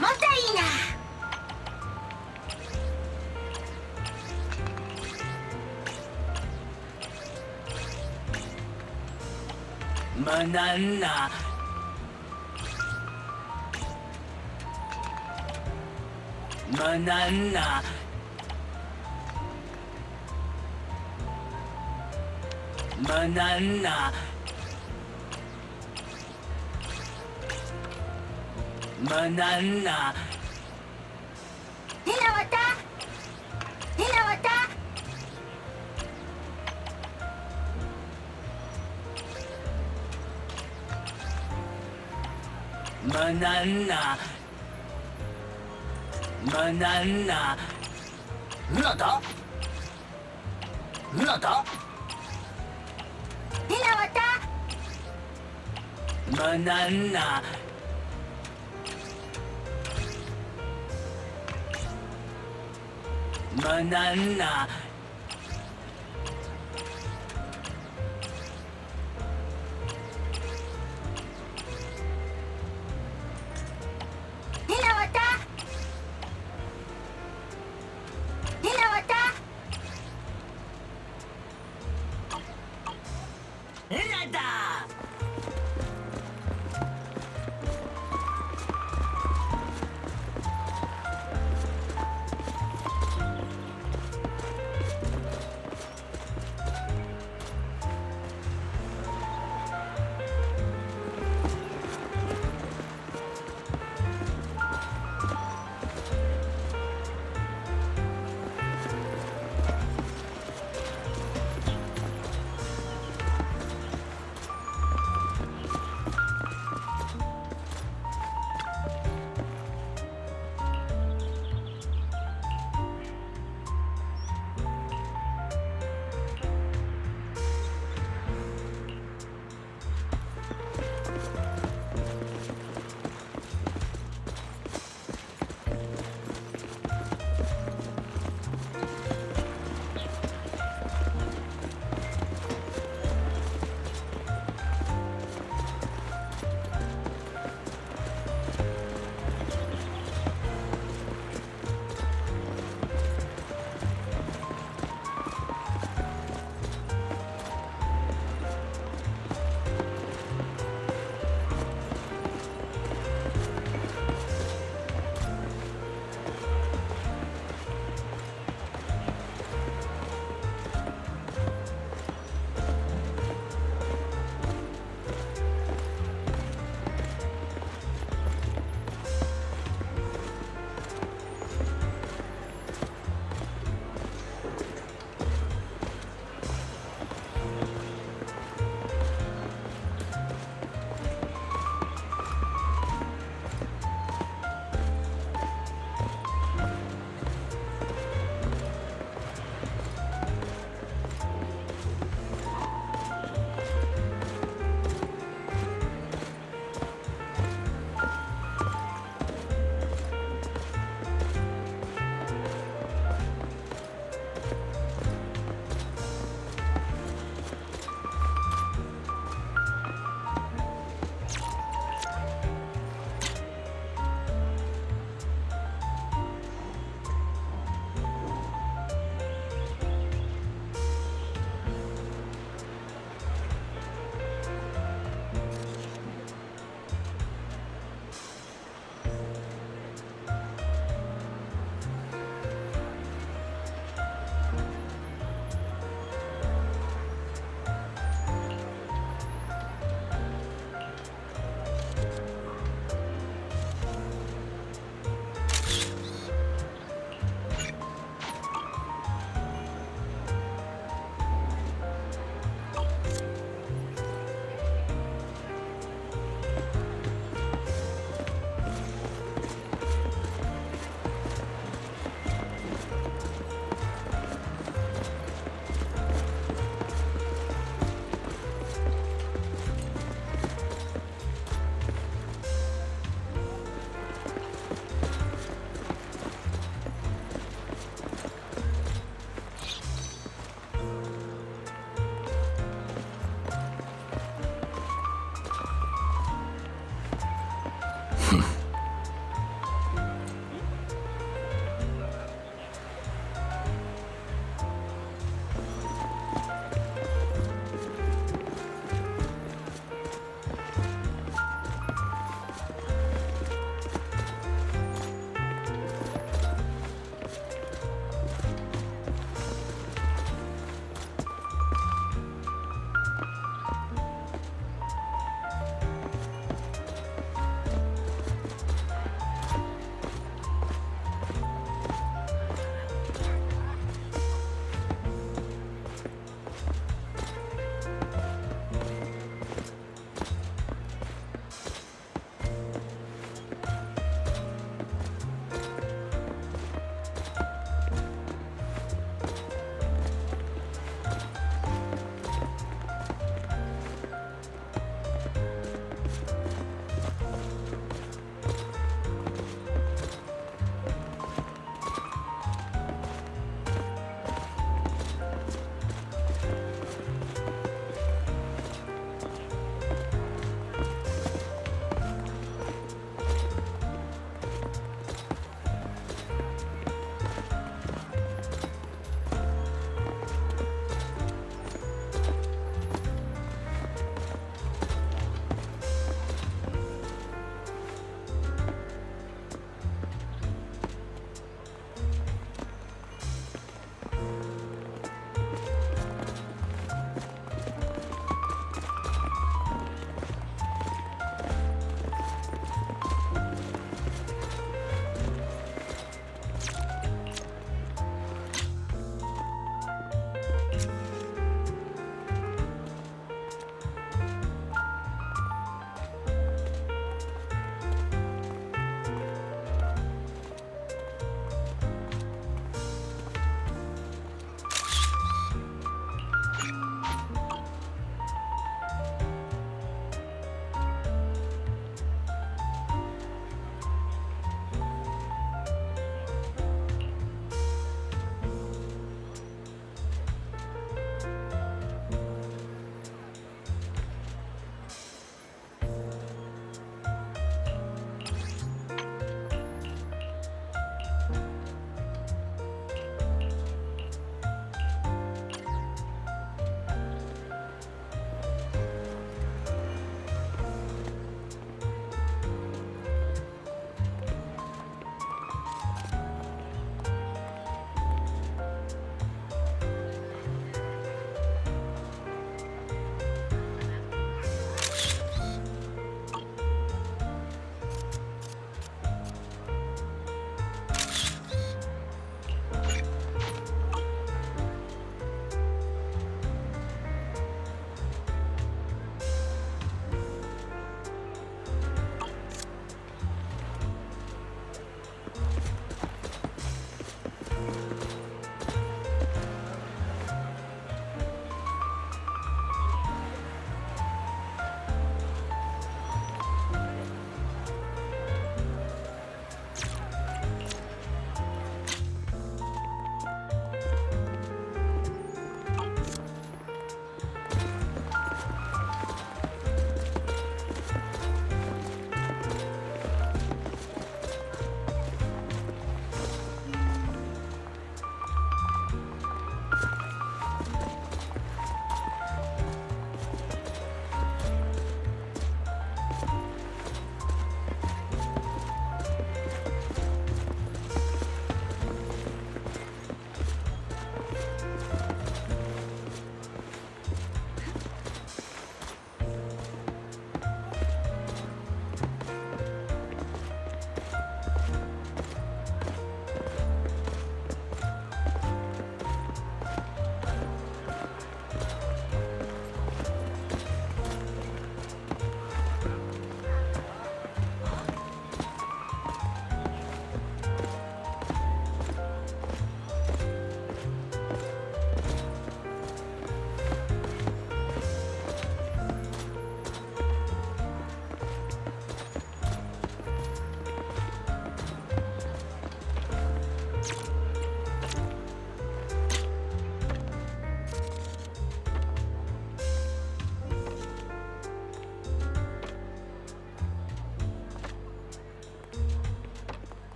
またいいな。Banana. Banana. Banana. Banana. Hinawata. Hinawata. Banana. Banana. Nada. Nada. Hinawata. Banana. Banana. Hinawata. Hinawata. Nada.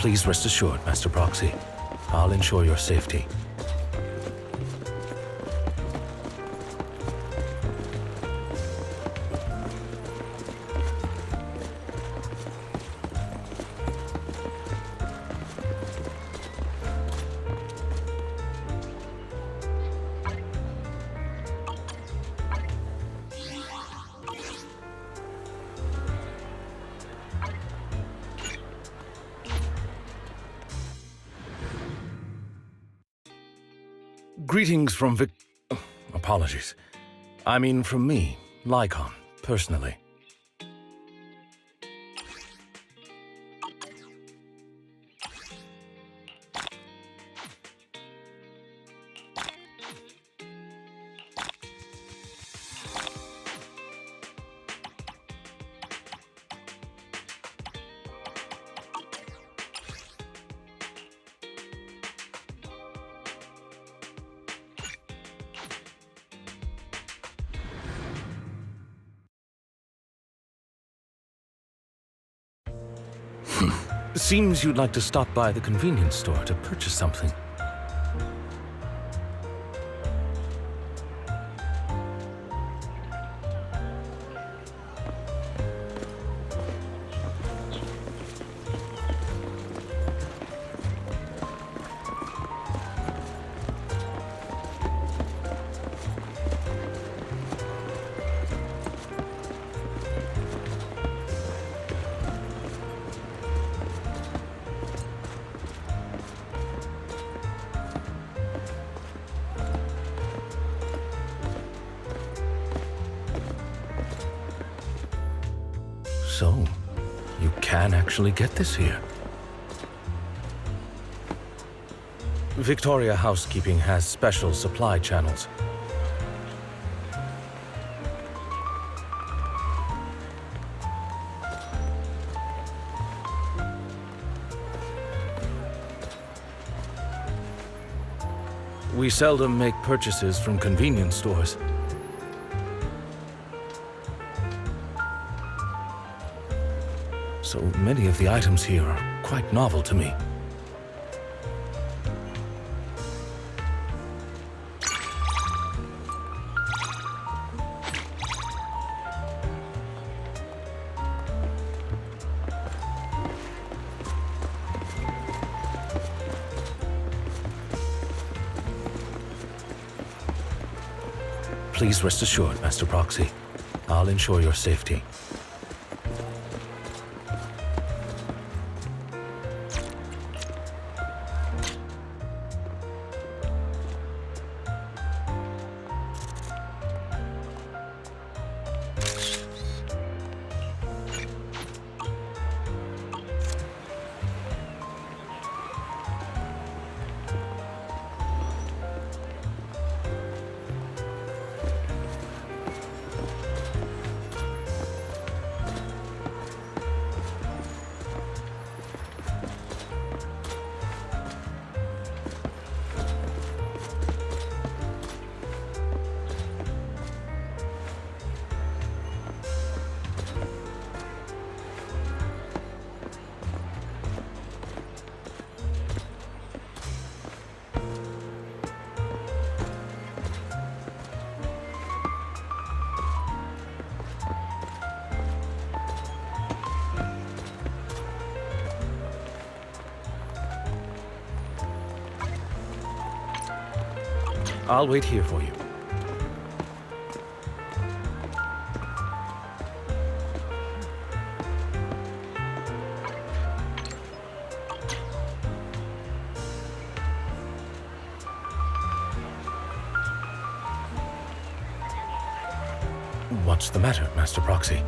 Please rest assured, Master Proxy. I'll ensure your safety. Greetings from apologies. I mean from me, Lycaon, personally. Seems you'd like to stop by the convenience store to purchase something. So, you can actually get this here. Victoria Housekeeping has special supply channels. We seldom make purchases from convenience stores. So many of the items here are quite novel to me. Please rest assured, Master Proxy. I'll ensure your safety. I'll wait here for you. What's the matter, Master Proxy?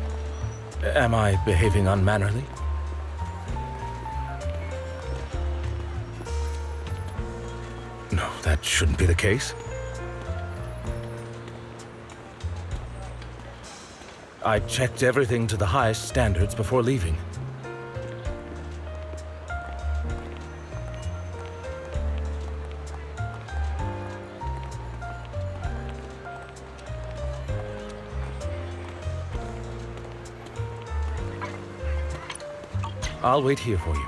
Am I behaving unmannerly? No, that shouldn't be the case. I checked everything to the highest standards before leaving. I'll wait here for you.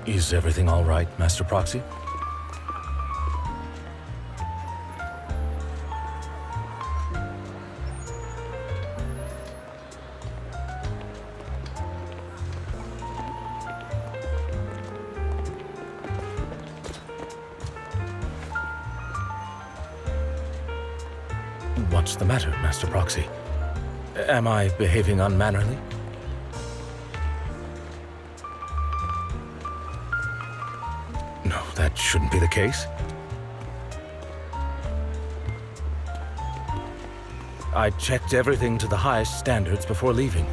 Is everything all right, Master Proxy? What's the matter, Master Proxy? Am I behaving unmannerly? No, that shouldn't be the case. I checked everything to the highest standards before leaving.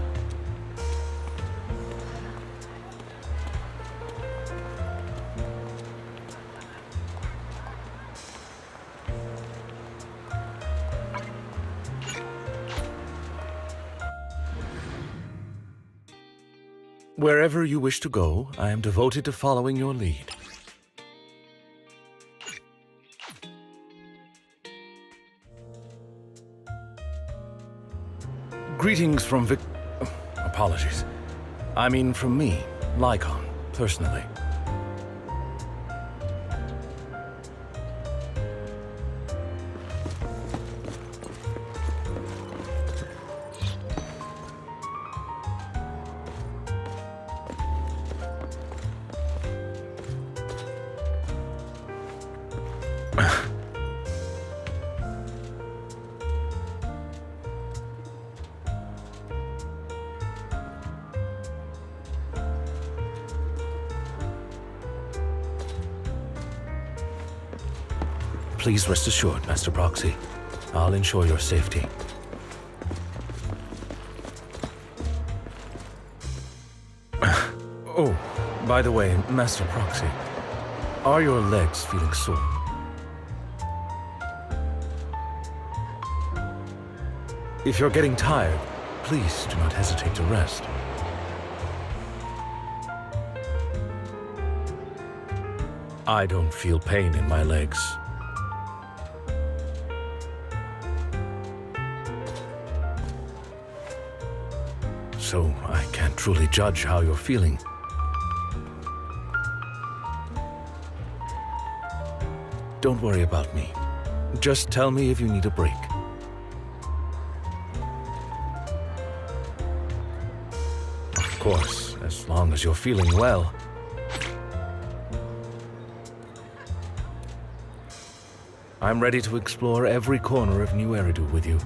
Wherever you wish to go, I am devoted to following your lead. Greetings from apologies. I mean from me, Lycaon, personally. Please rest assured, Master Proxy. I'll ensure your safety. Oh, by the way, Master Proxy, are your legs feeling sore? If you're getting tired, please do not hesitate to rest. I don't feel pain in my legs. So I can't truly judge how you're feeling. Don't worry about me. Just tell me if you need a break. Of course, as long as you're feeling well. I'm ready to explore every corner of New Eridu with you.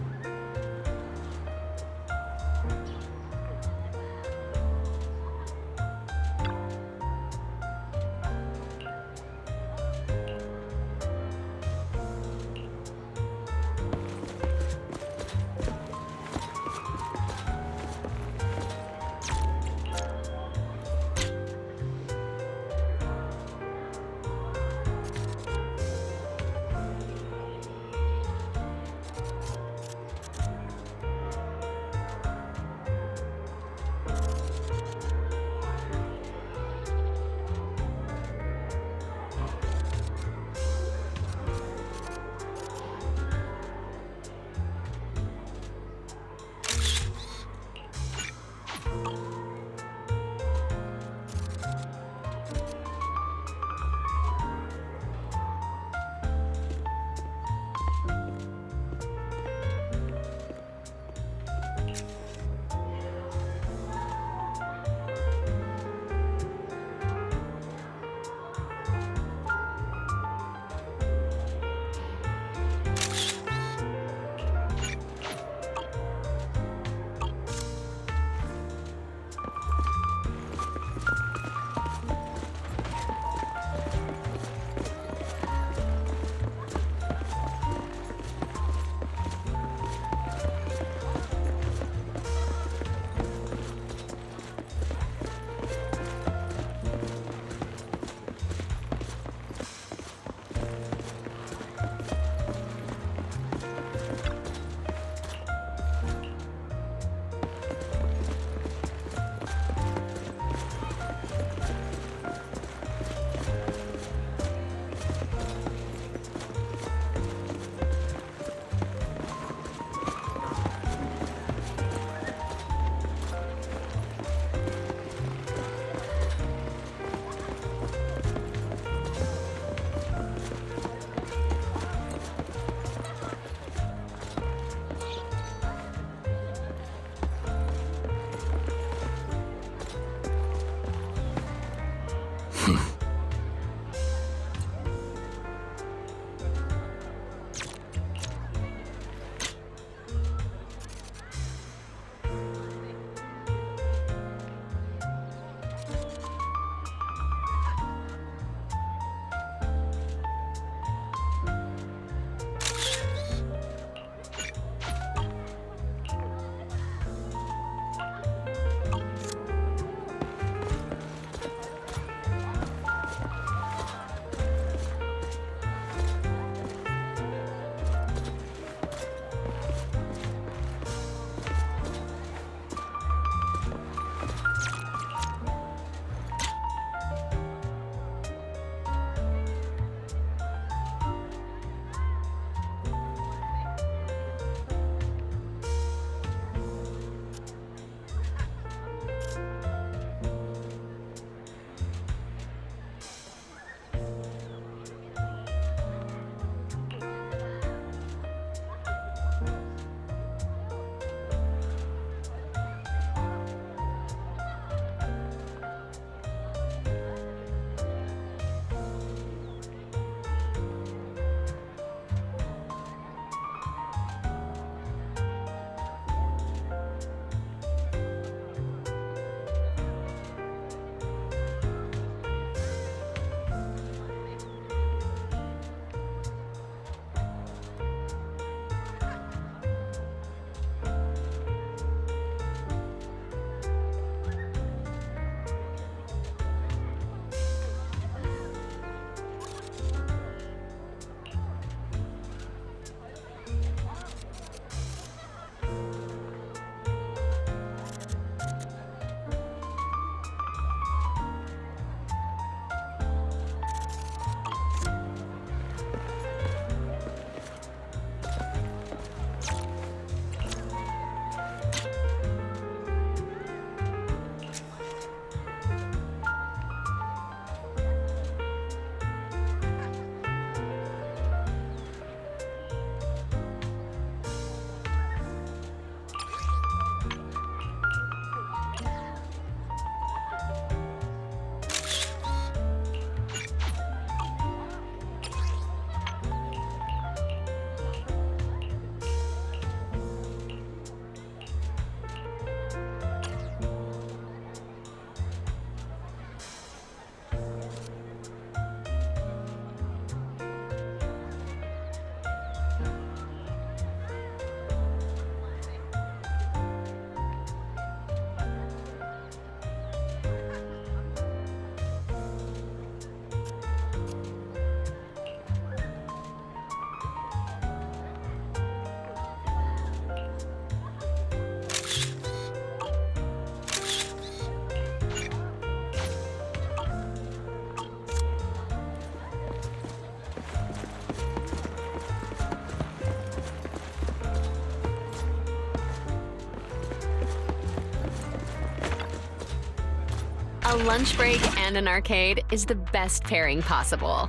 A lunch break and an arcade is the best pairing possible.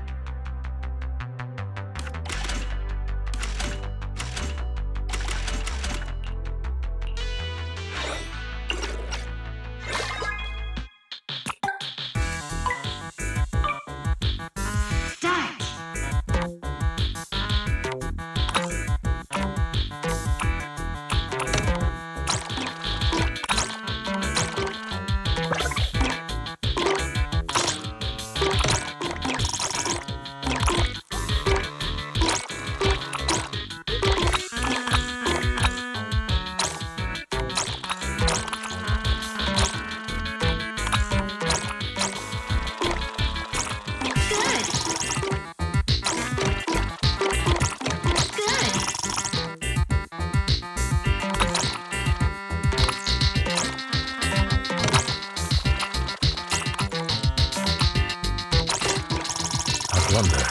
Wonder.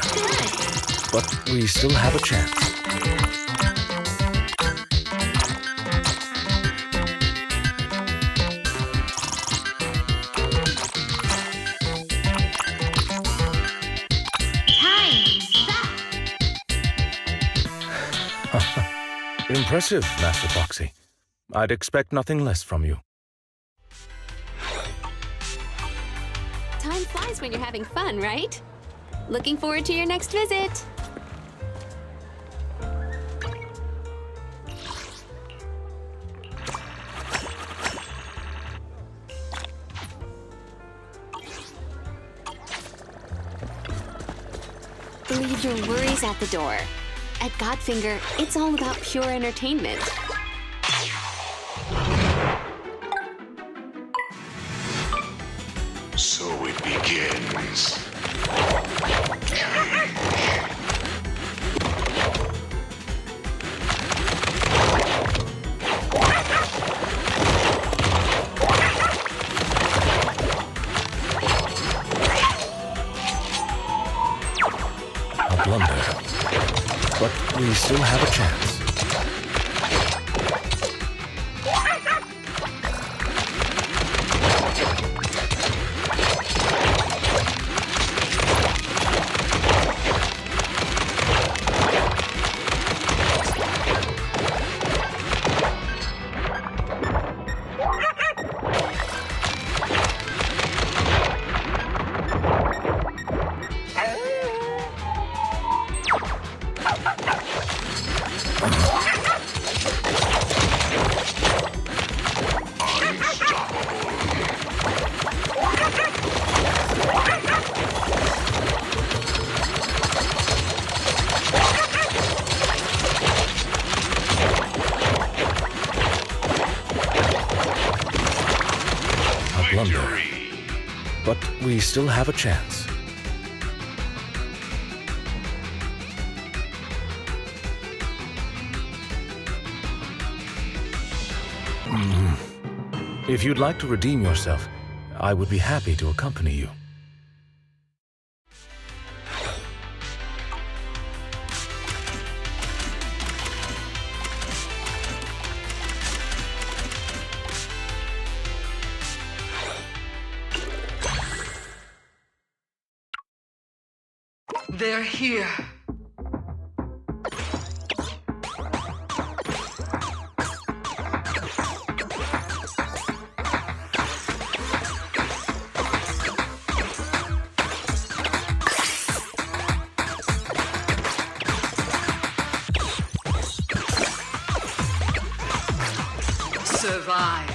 But we still have a chance. Impressive, Master Foxy. I'd expect nothing less from you. Time flies when you're having fun, right? Looking forward to your next visit. Leave your worries at the door. At Godfinger, it's all about pure entertainment. So it begins. A blunder. But we still have a chance. Blunder. But we still have a chance. If you'd like to redeem yourself, I would be happy to accompany you. They're here. Survived.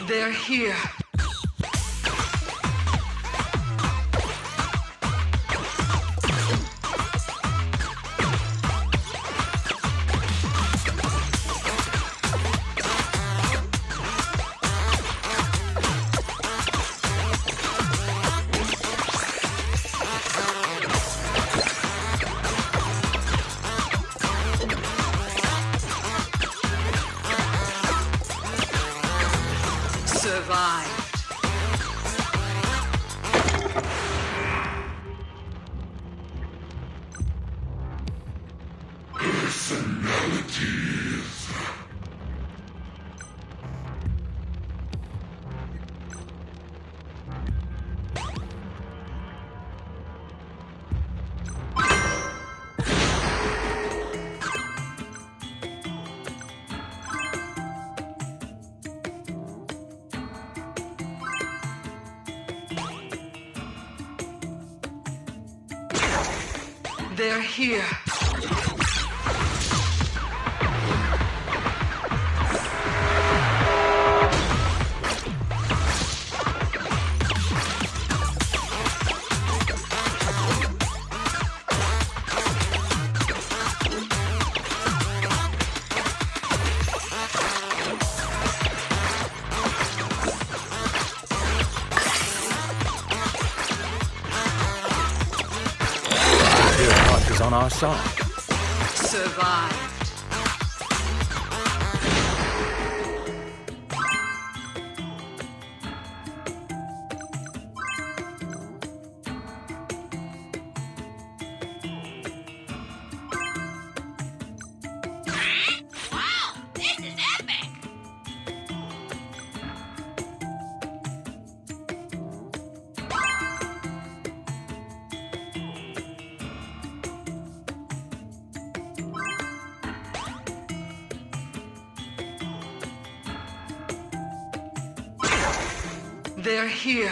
They're here. Survived. Personalities. They're here. On our side. Survived. Wow, this is epic! They're here.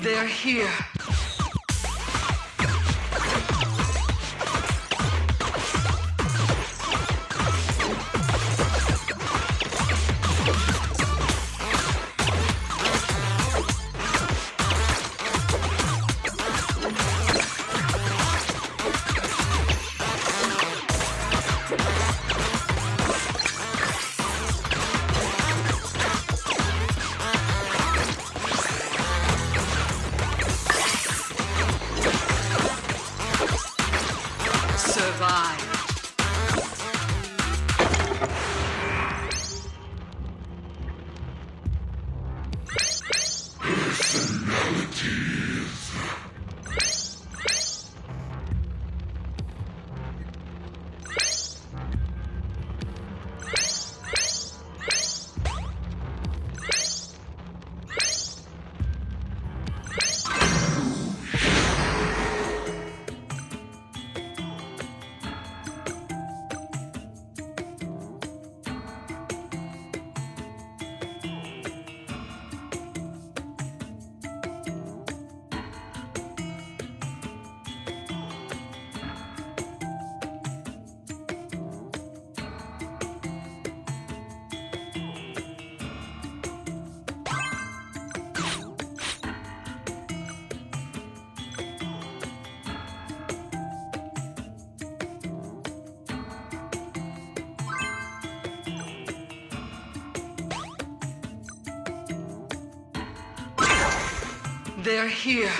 They're here. They're here.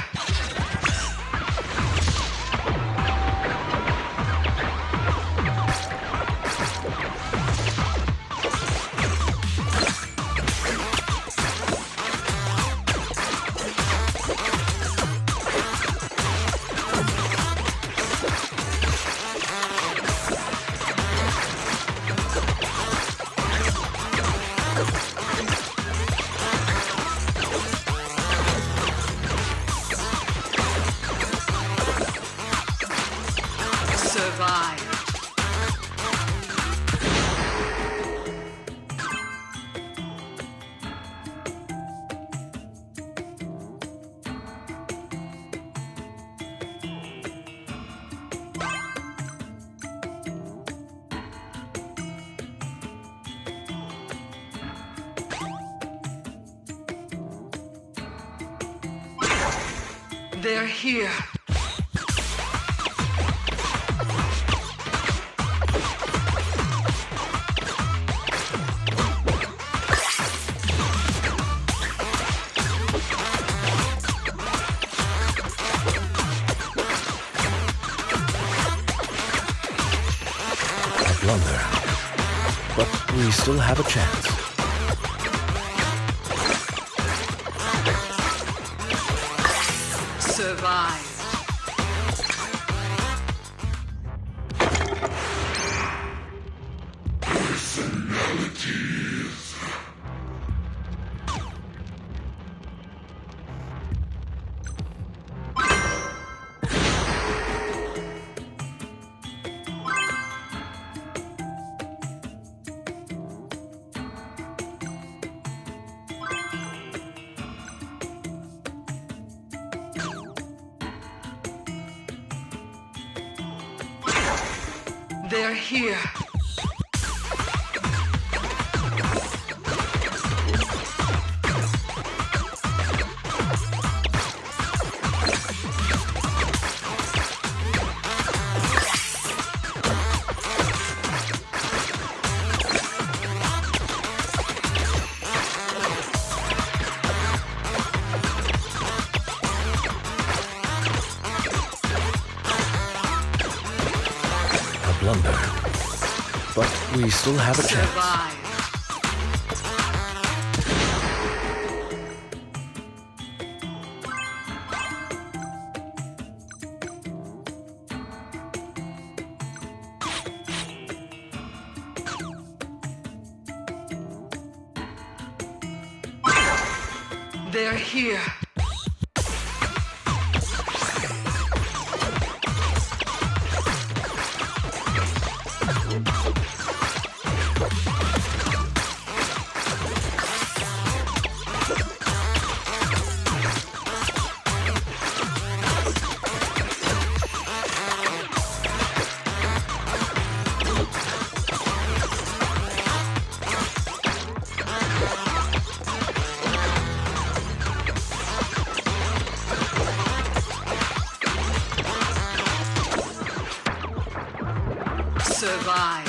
They're here. Blunder. But we still have a chance. Survive. Personalities. They're here. Blunder. But we still have a chance. Survive. They're here. Survive.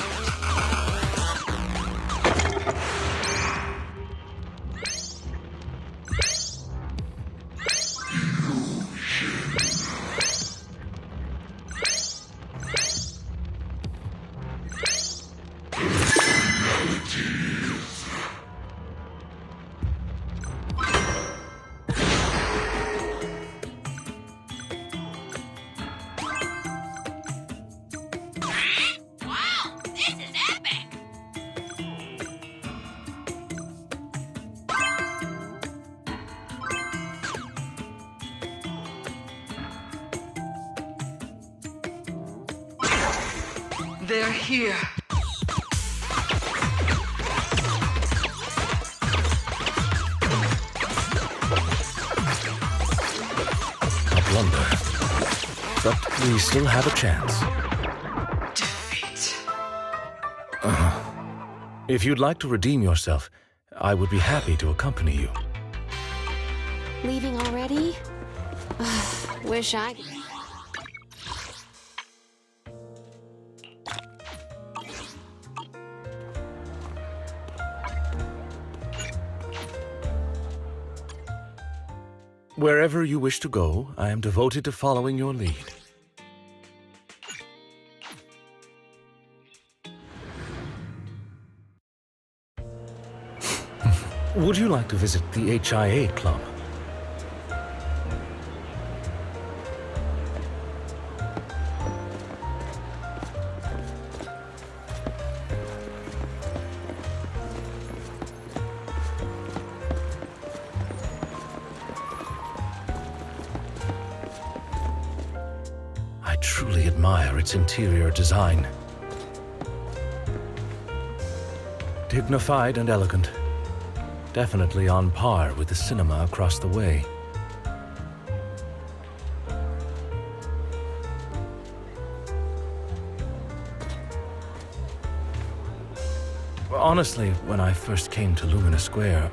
They're here. A blunder. But we still have a chance. Defeat. If you'd like to redeem yourself, I would be happy to accompany you. Leaving already? Wish I... Wherever you wish to go, I am devoted to following your lead. Would you like to visit the HIA Club? I truly admire its interior design. Dignified and elegant. Definitely on par with the cinema across the way. Honestly, when I first came to Lumina Square,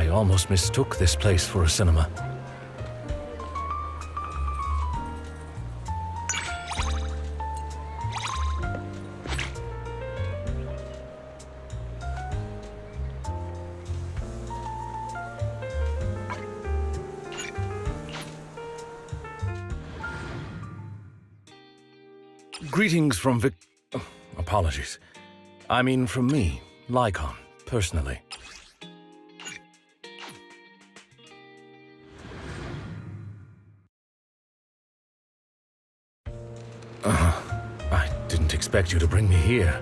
I almost mistook this place for a cinema. Greetings from apologies. I mean from me, Lycaon, personally. I didn't expect you to bring me here.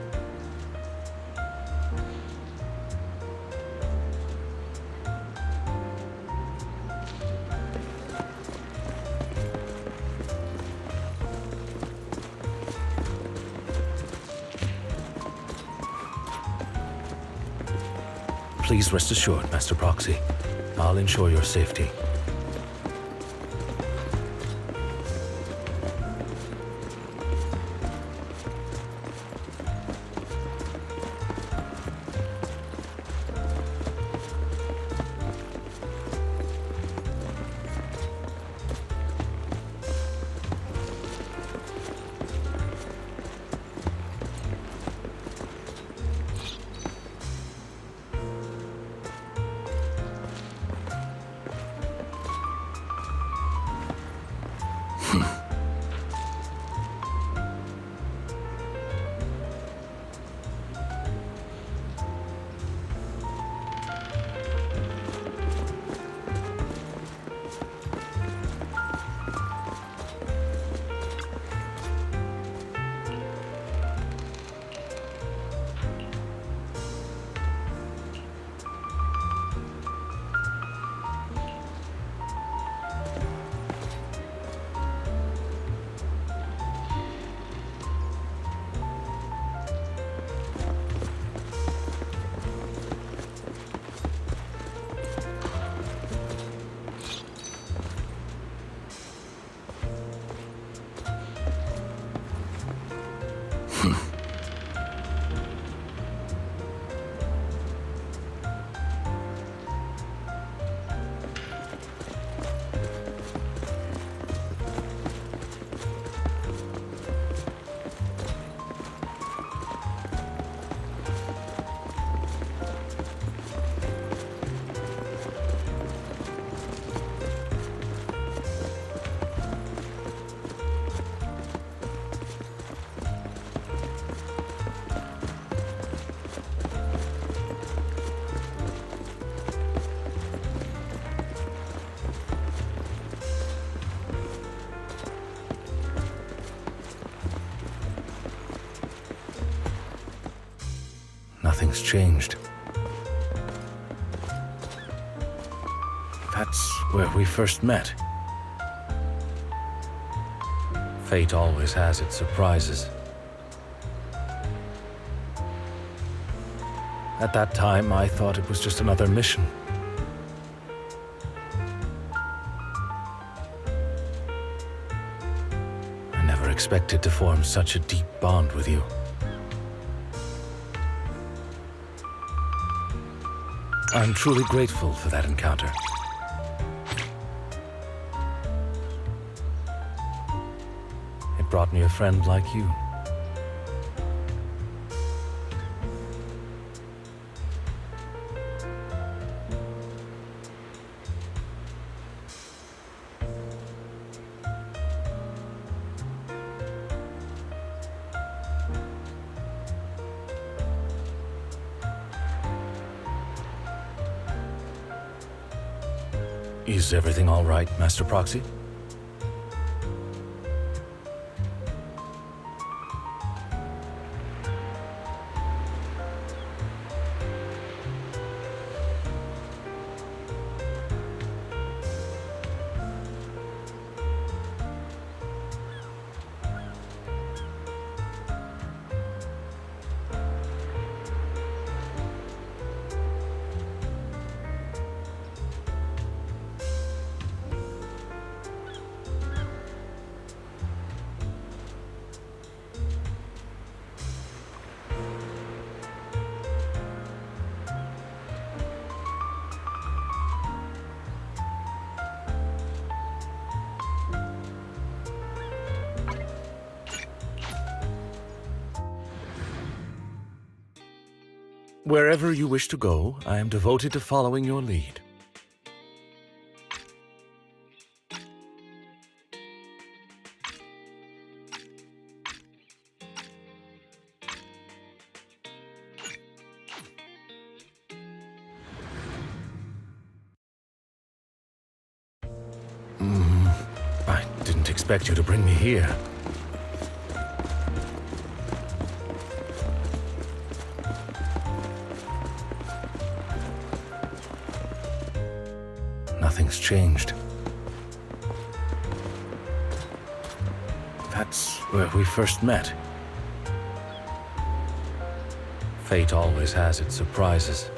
Please rest assured, Master Proxy. I'll ensure your safety. Nothing's changed. That's where we first met. Fate always has its surprises. At that time, I thought it was just another mission. I never expected to form such a deep bond with you. I'm truly grateful for that encounter. It brought me a friend like you. Is everything all right, Master Proxy? Wherever you wish to go, I am devoted to following your lead. I didn't expect you to bring me here. Nothing's changed. That's where we first met. Fate always has its surprises.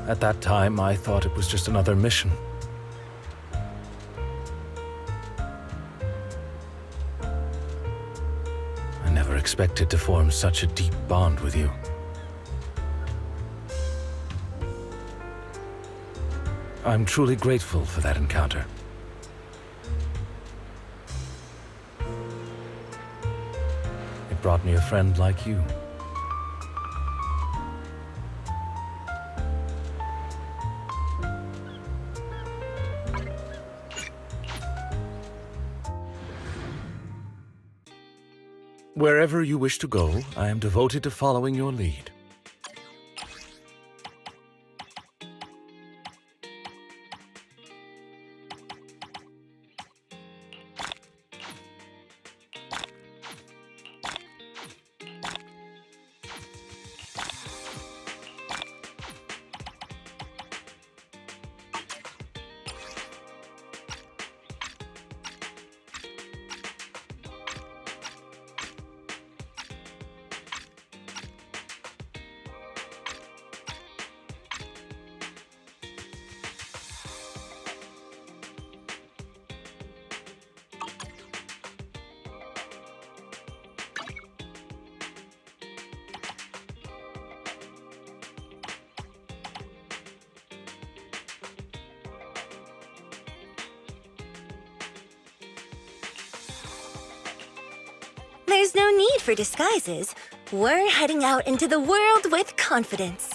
At that time, I thought it was just another mission. I never expected to form such a deep bond with you. I'm truly grateful for that encounter. It brought me a friend like you. Wherever you wish to go, I am devoted to following your lead. There's no need for disguises. We're heading out into the world with confidence.